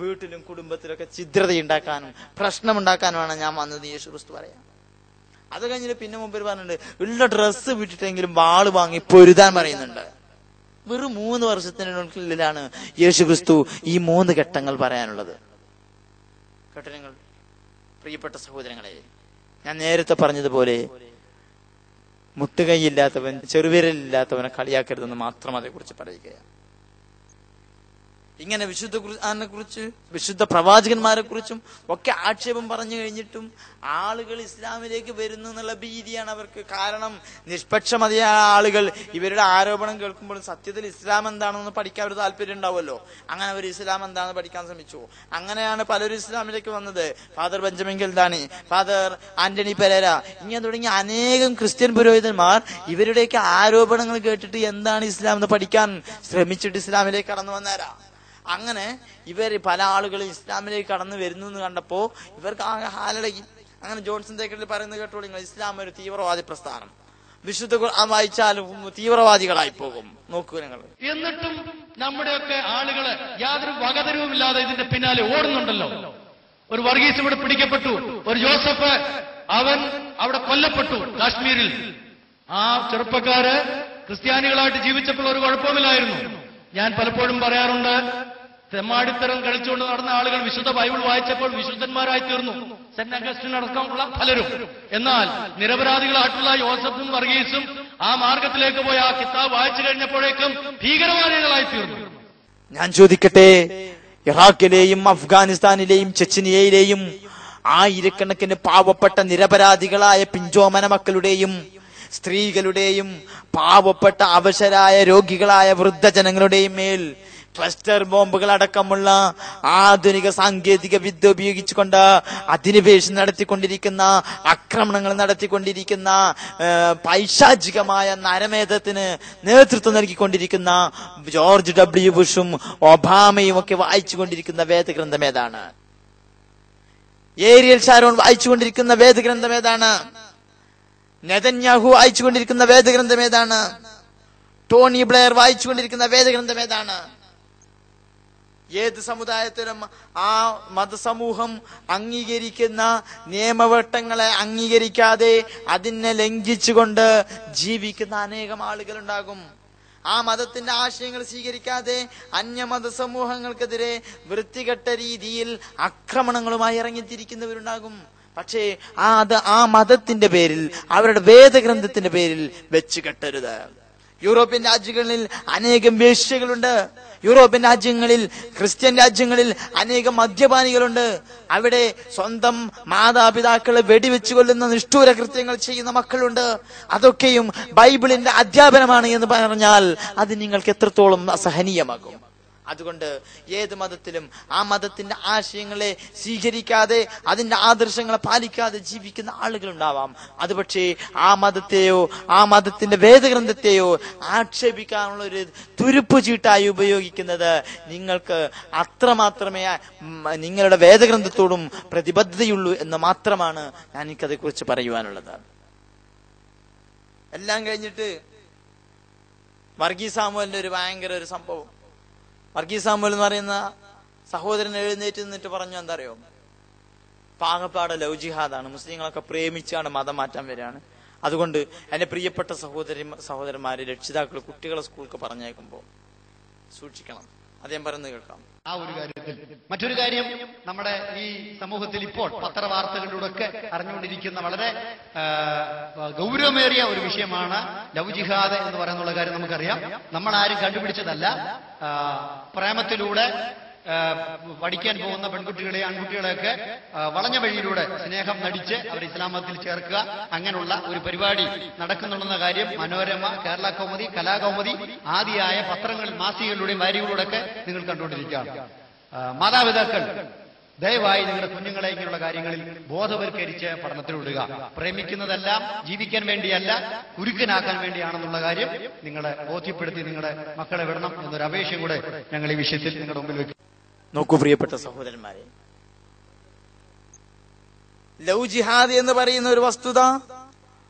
വീട്ടിലും കുടുംബത്തിലൊക്കെ ഛിദ്രതയുണ്ടാക്കാനും പ്രശ്നമുണ്ടാക്കാനുമാണ് ഞാൻ വന്നത് യേശു ക്രിസ്തു പറയാം. അത് കഴിഞ്ഞിട്ട് പിന്നെ മുമ്പ് പറഞ്ഞിട്ടുണ്ട്, ഉള്ള ഡ്രസ്സ് വിട്ടിട്ടെങ്കിലും വാള് വാങ്ങി പൊരുതാൻ പറയുന്നുണ്ട്. വെറും 3 വർഷത്തിനുള്ളിലാണ് യേശു ക്രിസ്തു ഈ 3 ഘട്ടങ്ങൾ പറയാനുള്ളത്. കേട്ടോ നിങ്ങൾ പ്രിയപ്പെട്ട സഹോദരങ്ങളെ, ഞാൻ നേരത്തെ പറഞ്ഞതുപോലെ മുട്ടുകൈയില്ലാത്തവൻ ചെറുവിരലില്ലാത്തവനെ കളിയാക്കരുതെന്ന് മാത്രം അതേക്കുറിച്ച് പറയുകയാണ്. ഇങ്ങനെ വിശുദ്ധ ഖുർആനെ കുറിച്ച്, വിശുദ്ധ പ്രവാചകന്മാരെ കുറിച്ചും ഒക്കെ ആക്ഷേപം പറഞ്ഞു കഴിഞ്ഞിട്ടും ആളുകൾ ഇസ്ലാമിലേക്ക് വരുന്നു എന്നുള്ള ഭീതിയാണ് അവർക്ക്. കാരണം നിഷ്പക്ഷമതിയായ ആളുകൾ ഇവരുടെ ആരോപണം കേൾക്കുമ്പോഴും സത്യത്തിൽ ഇസ്ലാം എന്താണെന്ന് പഠിക്കാൻ ഒരു താല്പര്യം ഉണ്ടാവുമല്ലോ. അങ്ങനെ അവർ ഇസ്ലാം എന്താണെന്ന് പഠിക്കാൻ ശ്രമിച്ചു. അങ്ങനെയാണ് പലരും ഇസ്ലാമിലേക്ക് വന്നത്. ഫാദർ ബെഞ്ചമിൻ ഗിൽദാനി, ഫാദർ ആന്റണി പെരേര, ഇങ്ങനെ തുടങ്ങിയ അനേകം ക്രിസ്ത്യൻ പുരോഹിതന്മാർ ഇവരുടെയൊക്കെ ആരോപണങ്ങൾ കേട്ടിട്ട് എന്താണ് ഇസ്ലാം എന്ന് പഠിക്കാൻ ശ്രമിച്ചിട്ട് ഇസ്ലാമിലേക്ക് കടന്നു വന്നേരാ. അങ്ങനെ ഇവർ പല ആളുകളും ഇസ്ലാമിലേക്ക് കടന്നു വരുന്നു എന്ന് കണ്ടപ്പോ ഇവർക്ക് ആകെ ഹാലടങ്ങി. അങ്ങനെ ജോൺസൺ തേക്കറിൽ പറയുന്നത് കേട്ടോളൂ, ഇസ്ലാം ഒരു തീവ്രവാദി പ്രസ്ഥാനം, വിശുദ്ധ ഖുർആൻ വായിച്ചാലും തീവ്രവാദികളായി പോകും. നോക്കൂ നിങ്ങൾ. എന്നിട്ടും നമ്മുടെയൊക്കെ ആളുകള് യാതൊരു വകതരവുമില്ലാതെ ഇതിന്റെ പിന്നാലെ ഓടുന്നുണ്ടല്ലോ. ഒരു വർഗീസ് ഇവിടെ പിടിക്കപ്പെട്ടു, ഒരു ജോസഫ് അവൻ അവിടെ കൊല്ലപ്പെട്ടു കാശ്മീരിൽ. ആ ചെറുപ്പക്കാര് ക്രിസ്ത്യാനികളായിട്ട് ജീവിച്ചപ്പോൾ ഒരു കുഴപ്പമില്ലായിരുന്നു. ഞാൻ പലപ്പോഴും പറയാറുണ്ട്, തെമ്മാടിത്തരം കളിച്ചുകൊണ്ട് നടന്ന ആളുകൾ വിശുദ്ധ ബൈബിൾ വായിച്ചപ്പോൾ വിശുദ്ധന്മാരായി തീർന്നു. സെന്റ് അഗസ്റ്റിൻ അടക്കമുള്ള പലരും. എന്നാൽ നിരപരാധികളായിട്ടുള്ള യോസഫും വർഗീസും ആ മാർഗത്തിലേക്ക് പോയി ആ കിതാബ് വായിച്ചു കഴിഞ്ഞപ്പോഴേക്കും ഭീകരവാദികളായി തീർന്നു. ഞാൻ ചോദിക്കട്ടെ, ഇറാഖിലെയും അഫ്ഗാനിസ്ഥാനിലെയും ചെച്ചനിയയിലെയും ആയിരക്കണക്കിന് പാവപ്പെട്ട നിരപരാധികളായ പിഞ്ചോമന മക്കളുടെയും സ്ത്രീകളുടെയും പാവപ്പെട്ട അവശരായ രോഗികളായ വൃദ്ധജനങ്ങളുടെയും മേൽ ക്ലസ്റ്റർ ബോംബുകൾ അടക്കമുള്ള ആധുനിക സാങ്കേതിക വിദ്യ ഉപയോഗിച്ചുകൊണ്ട് അധിനിവേശം നടത്തിക്കൊണ്ടിരിക്കുന്ന, ആക്രമണങ്ങൾ നടത്തിക്കൊണ്ടിരിക്കുന്ന, പൈശാചികമായ നരമേധത്തിന് നേതൃത്വം നൽകിക്കൊണ്ടിരിക്കുന്ന ജോർജ് W. ബുഷും ഒബാമയും ഒക്കെ വായിച്ചുകൊണ്ടിരിക്കുന്ന വേദഗ്രന്ഥം ഏതാണ്? ഏരിയൽ ഷാരോൺ വായിച്ചുകൊണ്ടിരിക്കുന്ന വേദഗ്രന്ഥം ഏതാണ്? നെതന്യാഹു വായിച്ചുകൊണ്ടിരിക്കുന്ന വേദഗ്രന്ഥം ഏതാണ്? ടോണി ബ്ലെയർ വായിച്ചുകൊണ്ടിരിക്കുന്ന വേദഗ്രന്ഥം ഏതാണ്? ഏത് സമുദായത്തിലും ആ മതസമൂഹം അംഗീകരിക്കുന്ന നിയമവട്ടങ്ങളെ അംഗീകരിക്കാതെ അതിനെ ലംഘിച്ചുകൊണ്ട് ജീവിക്കുന്ന അനേകം ആളുകൾ ഉണ്ടാകും. ആ മതത്തിന്റെ ആശയങ്ങൾ സ്വീകരിക്കാതെ അന്യമത സമൂഹങ്ങൾക്കെതിരെ വൃത്തികെട്ട രീതിയിൽ ആക്രമണങ്ങളുമായി ഇറങ്ങിത്തിരിക്കുന്നവരുണ്ടാകും. പക്ഷേ ആ മതത്തിന്റെ പേരിൽ, അവരുടെ വേദഗ്രന്ഥത്തിന്റെ പേരിൽ വെച്ച് കെട്ടരുത്. യൂറോപ്യൻ രാജ്യങ്ങളിൽ അനേകം വേശ്യകളുണ്ട്. യൂറോപ്യൻ രാജ്യങ്ങളിൽ, ക്രിസ്ത്യൻ രാജ്യങ്ങളിൽ അനേകം മദ്യപാനികളുണ്ട്. അവിടെ സ്വന്തം മാതാപിതാക്കളെ വെടിവെച്ചു കൊല്ലുന്ന നിഷ്ഠൂര കൃത്യങ്ങൾ ചെയ്യുന്ന മക്കളുണ്ട്. അതൊക്കെയും ബൈബിളിന്റെ അധ്യാപനമാണ് എന്ന് പറഞ്ഞാൽ അത് നിങ്ങൾക്ക് എത്രത്തോളം അസഹനീയമാകും. അതുകൊണ്ട് ഏത് മതത്തിലും ആ മതത്തിന്റെ ആശയങ്ങളെ സ്വീകരിക്കാതെ അതിന്റെ ആദർശങ്ങളെ പാലിക്കാതെ ജീവിക്കുന്ന ആളുകൾ ഉണ്ടാവാം. അത് പക്ഷേ ആ മതത്തെയോ ആ മതത്തിന്റെ വേദഗ്രന്ഥത്തെയോ ആക്ഷേപിക്കാനുള്ള ഒരു തുരുപ്പ് ചീട്ടായി ഉപയോഗിക്കുന്നത് നിങ്ങൾക്ക് അത്രമാത്രമേ നിങ്ങളുടെ വേദഗ്രന്ഥത്തോടും പ്രതിബദ്ധതയുള്ളൂ എന്ന് മാത്രമാണ് ഞാൻ എനിക്കതേക്കുറിച്ച് പറയുവാനുള്ളത്. എല്ലാം കഴിഞ്ഞിട്ട് വർഗീസ് സാമുവലിന്റെ ഒരു ഭയങ്കര ഒരു സംഭവം. വർഗീസ് സാമുവൽ എന്ന് പറയുന്ന സഹോദരൻ എഴുന്നേറ്റ് നിന്നിട്ട് പറഞ്ഞു, എന്താ അറിയോ, പാകപ്പാട് ലവ് ജിഹാദാണ്. മുസ്ലിങ്ങളൊക്കെ പ്രേമിച്ചാണ് മതം മാറ്റാൻ വരികയാണ്. അതുകൊണ്ട് എന്റെ പ്രിയപ്പെട്ട സഹോദരന്മാര്, രക്ഷിതാക്കൾ കുട്ടികളെ സ്കൂൾക്ക് പറഞ്ഞേക്കുമ്പോൾ സൂക്ഷിക്കണം. അദ്ദേഹം പറയുന്നത് കേൾക്കാം. ആ ഒരു കാര്യത്തിൽ മറ്റൊരു കാര്യം, നമ്മുടെ ഈ സമൂഹത്തിൽ ഇപ്പോൾ പത്രവാർത്തകളിലൂടെയൊക്കെ അറിഞ്ഞുകൊണ്ടിരിക്കുന്ന വളരെ ഗൗരവമേറിയ ഒരു വിഷയമാണ് ലവ് ജിഹാദ് എന്ന് പറയുന്നുള്ള കാര്യം നമുക്കറിയാം. നമ്മളാരും കണ്ടുപിടിച്ചതല്ല. പ്രേമത്തിലൂടെ പഠിക്കാൻ പോകുന്ന പെൺകുട്ടികളെ ആൺകുട്ടികളെയൊക്കെ വളഞ്ഞ വഴിയിലൂടെ സ്നേഹം നടിച്ച് അവർ ഇസ്ലാം മതത്തിൽ ചേർക്കുക, അങ്ങനെയുള്ള ഒരു പരിപാടി നടക്കുന്നുണ്ടെന്ന കാര്യം മനോരമ, കേരള കൗമുദി, കലാകൗമുദി ആദിയായ പത്രങ്ങളിൽ, മാസികകളിലൂടെയും വാരികളിലൂടെയൊക്കെ നിങ്ങൾ കണ്ടുകൊണ്ടിരിക്കുകയാണ്. മാതാപിതാക്കൾ ദയവായി നിങ്ങളുടെ കുഞ്ഞുങ്ങളെ ഇങ്ങനെയുള്ള കാര്യങ്ങളിൽ ബോധവൽക്കരിച്ച് പഠനത്തിൽ വിടുക. പ്രേമിക്കുന്നതെല്ലാം ജീവിക്കാൻ വേണ്ടിയല്ല, കുരുക്കനാക്കാൻ വേണ്ടിയാണെന്നുള്ള കാര്യം നിങ്ങളെ ബോധ്യപ്പെടുത്തി നിങ്ങളുടെ മക്കളെ വിടണം എന്നൊരു അപേക്ഷയും കൂടെ ഞങ്ങൾ ഈ വിഷയത്തിൽ നിങ്ങളുടെ മുമ്പിൽ വെക്കും. നോക്കൂ പ്രിയപ്പെട്ട സഹോദരന്മാരെ, ലവ് ജിഹാദ് എന്ന് പറയുന്ന ഒരു വസ്തുത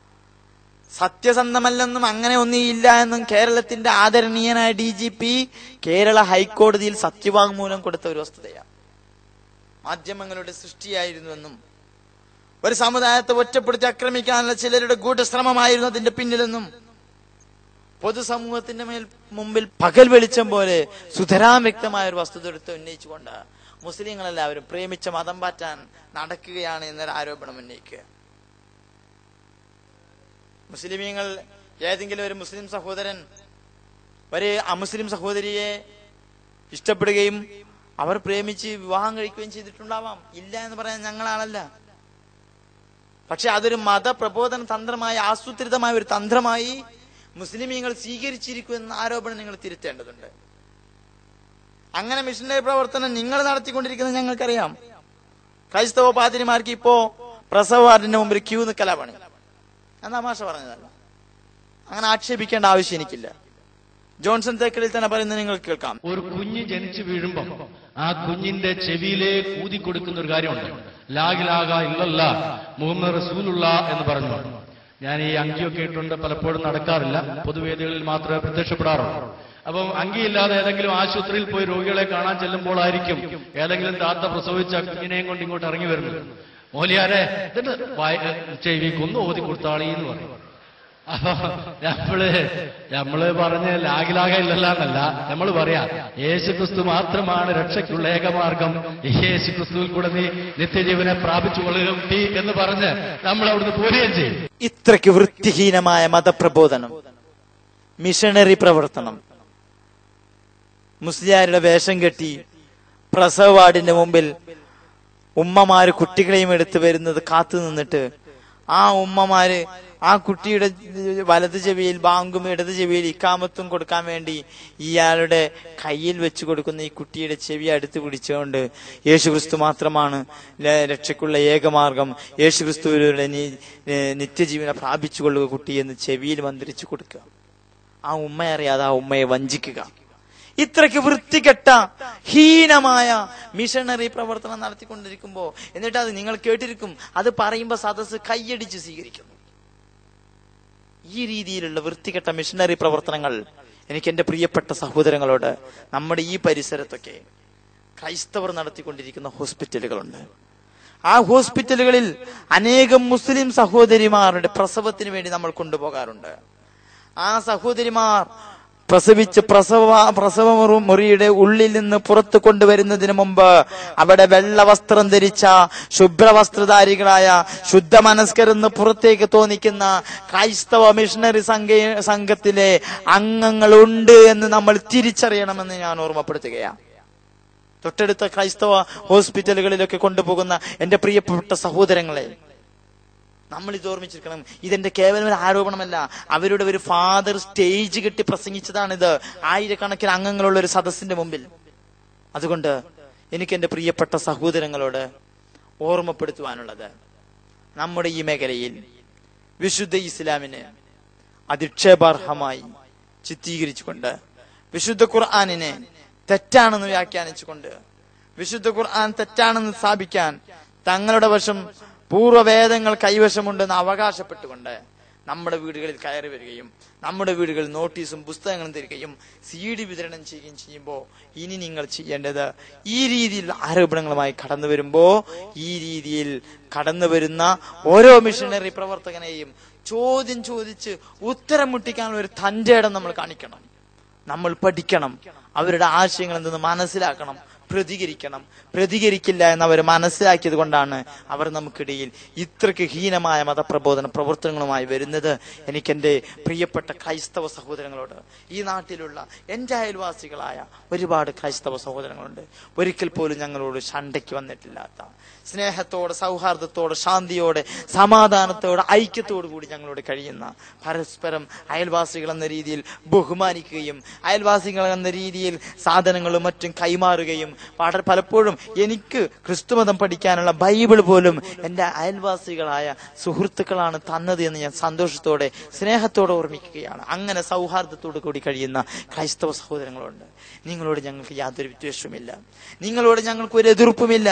സത്യസന്ധമല്ലെന്നും അങ്ങനെ ഒന്നുമില്ല എന്നും കേരളത്തിന്റെ ആദരണീയനായ DGP കേരള ഹൈക്കോടതിയിൽ സത്യവാങ്മൂലം കൊടുത്ത ഒരു വസ്തുതയാണ്. മാധ്യമങ്ങളുടെ സൃഷ്ടിയായിരുന്നുവെന്നും ഒരു സമുദായത്തെ ഒറ്റപ്പെടുത്തി ആക്രമിക്കാനുള്ള ചിലരുടെ ഗൂഢശ്രമമായിരുന്നു അതിന്റെ പിന്നിലെന്നും പൊതുസമൂഹത്തിന്റെ മുമ്പിൽ പകൽ വെളിച്ചം പോലെ സുതരാം വ്യക്തമായ ഒരു വസ്തുത എടുത്ത് ഉന്നയിച്ചുകൊണ്ട് മുസ്ലിങ്ങളെല്ലാവരും പ്രേമിച്ച മതം മാറ്റാൻ നടക്കുകയാണ് എന്നൊരു ആരോപണം ഉന്നയിക്കുക. മുസ്ലിമീങ്ങൾ ഏതെങ്കിലും ഒരു മുസ്ലിം സഹോദരൻ ഒരു അമുസ്ലിം സഹോദരിയെ ഇഷ്ടപ്പെടുകയും അവർ പ്രേമിച്ച് വിവാഹം കഴിക്കുകയും ചെയ്തിട്ടുണ്ടാവാം. ഇല്ല എന്ന് പറയാൻ ഞങ്ങളാണല്ല. പക്ഷെ അതൊരു മതപ്രബോധന തന്ത്രമായി, ആസൂത്രിതമായ ഒരു തന്ത്രമായി മുസ്ലിമീങ്ങൾ സ്വീകരിച്ചിരിക്കുമെന്ന ആരോപണം നിങ്ങൾ തിരുത്തേണ്ടതുണ്ട്. അങ്ങനെ മിഷനറി പ്രവർത്തനം നിങ്ങൾ നടത്തിക്കൊണ്ടിരിക്കുന്നത് ഞങ്ങൾക്കറിയാം. ക്രൈസ്തവ പാതിരിമാർക്ക് ഇപ്പോ പ്രസവ വാർഡിന്റെ മുമ്പിൽ ക്യൂ നിൽക്കലാ പണി. ഞാൻ തമാശ പറഞ്ഞതല്ല, അങ്ങനെ ആക്ഷേപിക്കേണ്ട ആവശ്യം എനിക്കില്ല. ജോൺസൺ തേക്കലിൽ തന്നെ പറയുന്നത് നിങ്ങൾ കേൾക്കാം. ഒരു കുഞ്ഞ് ജനിച്ചു വീഴുമ്പോ ആ കുഞ്ഞിന്റെ ചെവിയിലേക്ക് ഊതി കൊടുക്കുന്ന ഒരു കാര്യമുണ്ട്. ലാഗിലാക ഇല്ലല്ല മുഹമ്മദ് റസൂലുള്ള എന്ന് പറഞ്ഞു. ഞാൻ ഈ അങ്കിയൊക്കെ ഇട്ടുകൊണ്ട് പലപ്പോഴും നടക്കാറില്ല, പൊതുവേദികളിൽ മാത്രമേ പ്രത്യക്ഷപ്പെടാറുള്ളൂ. അപ്പം അങ്കിയില്ലാതെ ഏതെങ്കിലും ആശുപത്രിയിൽ പോയി രോഗികളെ കാണാൻ ചെല്ലുമ്പോഴായിരിക്കും ഏതെങ്കിലും താത്ത പ്രസവിച്ച കുഞ്ഞിനെയും കൊണ്ട് ഇങ്ങോട്ട് ഇറങ്ങി വരുന്നത്. മോലിയാരെ ചെവിക്കൊന്ന് ഓതി കൊടുത്താളി എന്ന് പറയും. അപ്പൊ നമ്മള് പറഞ്ഞ് ലാഗിലാക ഇല്ലല്ലാന്നല്ല, നമ്മൾ പറയാ യേശുക്രിസ്തു മാത്രമാണ് രക്ഷയ്ക്കുള്ള ഏകമാർഗം, യേശുക്രിസ്തുവിൽ കൂടെ നീ നിത്യജീവനെ പ്രാപിച്ചു കൊള്ളുക എന്ന് പറഞ്ഞ് നമ്മൾ അവിടുന്ന് പോരുകയും ചെയ്യും. ഇത്രയ്ക്ക് വൃത്തിഹീനമായ മതപ്രബോധനം, മിഷണറി പ്രവർത്തനം, മുസ്ലിയാരുടെ വേഷം കെട്ടി പ്രസവ വാർഡിന്റെ മുമ്പിൽ ഉമ്മമാര് കുട്ടികളെയും എടുത്തു വരുന്നത് കാത്തു നിന്നിട്ട് ആ ഉമ്മമാര് ആ കുട്ടിയുടെ വലത് ചെവിയിൽ ബാങ്കും ഇടത് ചെവിയിൽ ഇക്കാമത്തും കൊടുക്കാൻ വേണ്ടി ഇയാളുടെ കയ്യിൽ വെച്ച് കൊടുക്കുന്ന ഈ കുട്ടിയുടെ ചെവി അടുത്ത് പിടിച്ചുകൊണ്ട് യേശുക്രിസ്തു മാത്രമാണ് രക്ഷയ്ക്കുള്ള ഏകമാർഗം, യേശുക്രിസ്തുവിലൂടെ നീ നിത്യജീവനെ പ്രാപിച്ചുകൊള്ളുക കുട്ടി എന്ന് ചെവിയിൽ മന്ത്രിച്ചു കൊടുക്കുക. ആ ഉമ്മയെ അറിയാതെ ആ ഉമ്മയെ വഞ്ചിക്കുക. ഇത്രയ്ക്ക് വൃത്തികെട്ട ഹീനമായ മിഷണറി പ്രവർത്തനം നടത്തിക്കൊണ്ടിരിക്കുമ്പോ എന്നിട്ട് അത് നിങ്ങൾ കേട്ടിരിക്കും, അത് പറയുമ്പോ സദസ്സ് കൈയടിച്ച് സ്വീകരിക്കുന്നു. ഈ രീതിയിലുള്ള വൃത്തികെട്ട മിഷണറി പ്രവർത്തനങ്ങൾ എനിക്ക് എന്റെ പ്രിയപ്പെട്ട സഹോദരങ്ങളോട്, നമ്മുടെ ഈ പരിസരത്തൊക്കെ ക്രൈസ്തവർ നടത്തിക്കൊണ്ടിരിക്കുന്ന ഹോസ്പിറ്റലുകളുണ്ട്. ആ ഹോസ്പിറ്റലുകളിൽ അനേകം മുസ്ലിം സഹോദരിമാരുടെ പ്രസവത്തിന് വേണ്ടി നമ്മൾ കൊണ്ടുപോകാറുണ്ട്. ആ സഹോദരിമാർ പ്രസവിച്ച് പ്രസവ മുറിയുടെ ഉള്ളിൽ നിന്ന് പുറത്തു കൊണ്ടുവരുന്നതിന് മുമ്പ് അവിടെ വെള്ള വസ്ത്രം ധരിച്ച ശുഭ്രവസ്ത്രധാരികളായ ശുദ്ധമനസ്കരെന്ന് പുറത്തേക്ക് തോന്നിക്കുന്ന ക്രൈസ്തവ മിഷണറി സംഘത്തിലെ അംഗങ്ങളുണ്ട് എന്ന് നമ്മൾ തിരിച്ചറിയണമെന്ന് ഞാൻ ഓർമ്മപ്പെടുത്തുകയാണ്. തൊട്ടടുത്ത ക്രൈസ്തവ ഹോസ്പിറ്റലുകളിലൊക്കെ കൊണ്ടുപോകുന്ന എന്റെ പ്രിയപ്പെട്ട സഹോദരങ്ങളെ, നമ്മൾ ഇത് ഓർമ്മിച്ചിരിക്കണം. ഇതെന്റെ കേവലം ഒരു ആരോപണമല്ല. അവരുടെ ഒരു ഫാദർ സ്റ്റേജ് കെട്ടി പ്രസംഗിച്ചതാണിത് ആയിരക്കണക്കിന് അംഗങ്ങളുള്ള ഒരു സദസ്സിന്റെ മുമ്പിൽ. അതുകൊണ്ട് എനിക്ക് എന്റെ പ്രിയപ്പെട്ട സഹോദരങ്ങളോട് ഓർമ്മപ്പെടുത്തുവാനുള്ളത്, നമ്മുടെ ഈ മേഖലയിൽ വിശുദ്ധ ഇസ്ലാമിനെ അധിക്ഷേപാർഹമായി ചിത്രീകരിച്ചുകൊണ്ട്, വിശുദ്ധ ഖുർആനിനെ തെറ്റാണെന്ന് വ്യാഖ്യാനിച്ചുകൊണ്ട്, വിശുദ്ധ ഖുർആൻ തെറ്റാണെന്ന് സ്ഥാപിക്കാൻ തങ്ങളുടെ വശം പൂർവ്വവേദങ്ങൾ കൈവശമുണ്ടെന്ന് അവകാശപ്പെട്ടുകൊണ്ട് നമ്മുടെ വീടുകളിൽ കയറി വരികയും നമ്മുടെ വീടുകളിൽ നോട്ടീസും പുസ്തകങ്ങളും തരികയും CD വിതരണം ചെയ്യുകയും ചെയ്യുമ്പോൾ ഇനി നിങ്ങൾ ചെയ്യേണ്ടത് ഈ രീതിയിൽ ആരോപണങ്ങളുമായി കടന്നു വരുമ്പോ ഈ രീതിയിൽ കടന്നു വരുന്ന ഓരോ മിഷണറി പ്രവർത്തകനെയും ചോദ്യം ചോദിച്ച് ഉത്തരം മുട്ടിക്കാനുള്ള ഒരു തന്റെ ഇടം നമ്മൾ കാണിക്കണം. നമ്മൾ പഠിക്കണം, അവരുടെ ആശയങ്ങൾ എന്തെന്ന് മനസ്സിലാക്കണം, പ്രതികരിക്കില്ല എന്ന് അവർ മനസ്സിലാക്കിയത് കൊണ്ടാണ് അവർ നമുക്കിടയിൽ ഇത്രയ്ക്ക് ഹീനമായ മതപ്രബോധന പ്രവർത്തനങ്ങളുമായി വരുന്നത്. എനിക്കെന്റെ പ്രിയപ്പെട്ട ക്രൈസ്തവ സഹോദരങ്ങളോട്, ഈ നാട്ടിലുള്ള എന്റെ അയൽവാസികളായ ഒരുപാട് ക്രൈസ്തവ സഹോദരങ്ങളുണ്ട്, ഒരിക്കൽ പോലും ഞങ്ങളോട് ശണ്ടയ്ക്ക് വന്നിട്ടില്ലാത്ത, സ്നേഹത്തോടെ സൗഹാർദ്ദത്തോടെ ശാന്തിയോടെ സമാധാനത്തോടെ ഐക്യത്തോടു കൂടി ഞങ്ങളോട് കഴിയുന്ന, പരസ്പരം അയൽവാസികൾ എന്ന രീതിയിൽ ബഹുമാനിക്കുകയും അയൽവാസികൾ എന്ന രീതിയിൽ സാധനങ്ങളും മറ്റും കൈമാറുകയും, പലപ്പോഴും എനിക്ക് ക്രിസ്തുമതം പഠിക്കാനുള്ള ബൈബിൾ പോലും എന്റെ അയൽവാസികളായ സുഹൃത്തുക്കളാണ് തന്നത് എന്ന് ഞാൻ സന്തോഷത്തോടെ സ്നേഹത്തോടെ ഓർമ്മിക്കുകയാണ്. അങ്ങനെ സൗഹാർദ്ദത്തോടു കൂടി കഴിയുന്ന ക്രൈസ്തവ സഹോദരങ്ങളുണ്ട്. നിങ്ങളോട് ഞങ്ങൾക്ക് യാതൊരു വിദ്വേഷവുമില്ല, നിങ്ങളോട് ഞങ്ങൾക്ക് ഒരു എതിർപ്പുമില്ല.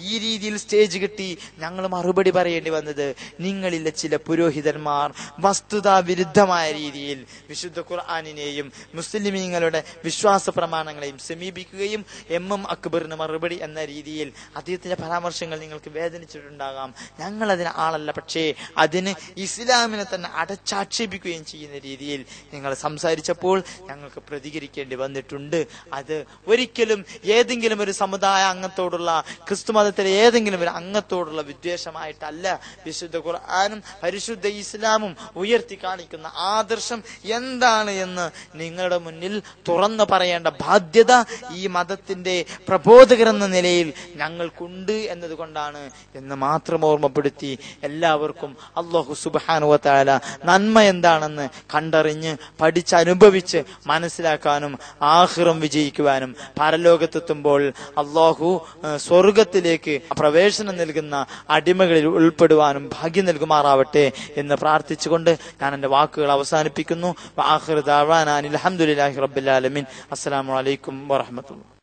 ഈ രീതിയിൽ സ്റ്റേജ് കിട്ടി ഞങ്ങൾ മറുപടി പറയേണ്ടി വന്നത് നിങ്ങളിലെ ചില പുരോഹിതന്മാർ വസ്തുതാ വിരുദ്ധമായ രീതിയിൽ വിശുദ്ധ ഖുർആനിനെയും മുസ്ലിമീങ്ങളുടെ വിശ്വാസ പ്രമാണങ്ങളെയും സമീപിക്കുകയും MM അക്ബറിന് മറുപടി എന്ന രീതിയിൽ അദ്ദേഹത്തിന്റെ പരാമർശങ്ങൾ നിങ്ങൾക്ക് വേദനിച്ചിട്ടുണ്ടാകാം. ഞങ്ങൾ അതിന് ആളല്ല, പക്ഷേ അതിന് ഇസ്ലാമിനെ തന്നെ അടച്ചാക്ഷേപിക്കുകയും ചെയ്യുന്ന രീതിയിൽ നിങ്ങൾ സംസാരിച്ചപ്പോൾ ഞങ്ങൾക്ക് പ്രതികരിക്കേണ്ടി വന്നിട്ടുണ്ട്. അത് ഒരിക്കലും ഏതെങ്കിലും ഒരു സമുദായ അംഗത്തോടുള്ള, ക്രിസ്തുമതത്തിലെ ഏതെങ്കിലും ഒരു അംഗത്തോടുള്ള വിദ്വേഷമായിട്ടല്ല. വിശുദ്ധ ഖുർആനും പരിശുദ്ധ ഇസ്ലാമും ഉയർത്തി കാണിക്കുന്ന ആദർശം എന്താണ് എന്ന് നിങ്ങളുടെ മുന്നിൽ തുറന്നു പറയേണ്ട ബാധ്യത ഈ മതത്തിന്റെ പ്രബോധകരെന്ന നിലയിൽ ഞങ്ങൾക്കുണ്ട് എന്നതുകൊണ്ടാണ് എന്ന് മാത്രം ഓർമ്മപ്പെടുത്തി എല്ലാവർക്കും അല്ലാഹു സുബ്ഹാനഹു വ തആല നന്മ എന്താണെന്ന് കണ്ടറിഞ്ഞ് പഠിച്ചനുഭവിച്ച് മനസ്സിലാക്കാനും ആഖിറം വിജയിക്കുവാനും പരലോകത്തെത്തുമ്പോൾ അല്ലാഹു സ്വർഗത്തിലേക്ക് പ്രവേശനം നൽകുന്ന അടിമകളിൽ ഉൾപ്പെടുവാനും ഭാഗ്യം നൽകുമാറാവട്ടെ എന്ന് പ്രാർത്ഥിച്ചുകൊണ്ട് ഞാൻ എന്റെ വാക്കുകൾ അവസാനിപ്പിക്കുന്നു. വആഖിറു ദഅവാനാ അൽഹംദുലില്ലാഹി റബ്ബിൽ ആലമീൻ. അസ്സലാമു അലൈക്കും വറഹ്മത്തുള്ളാഹി.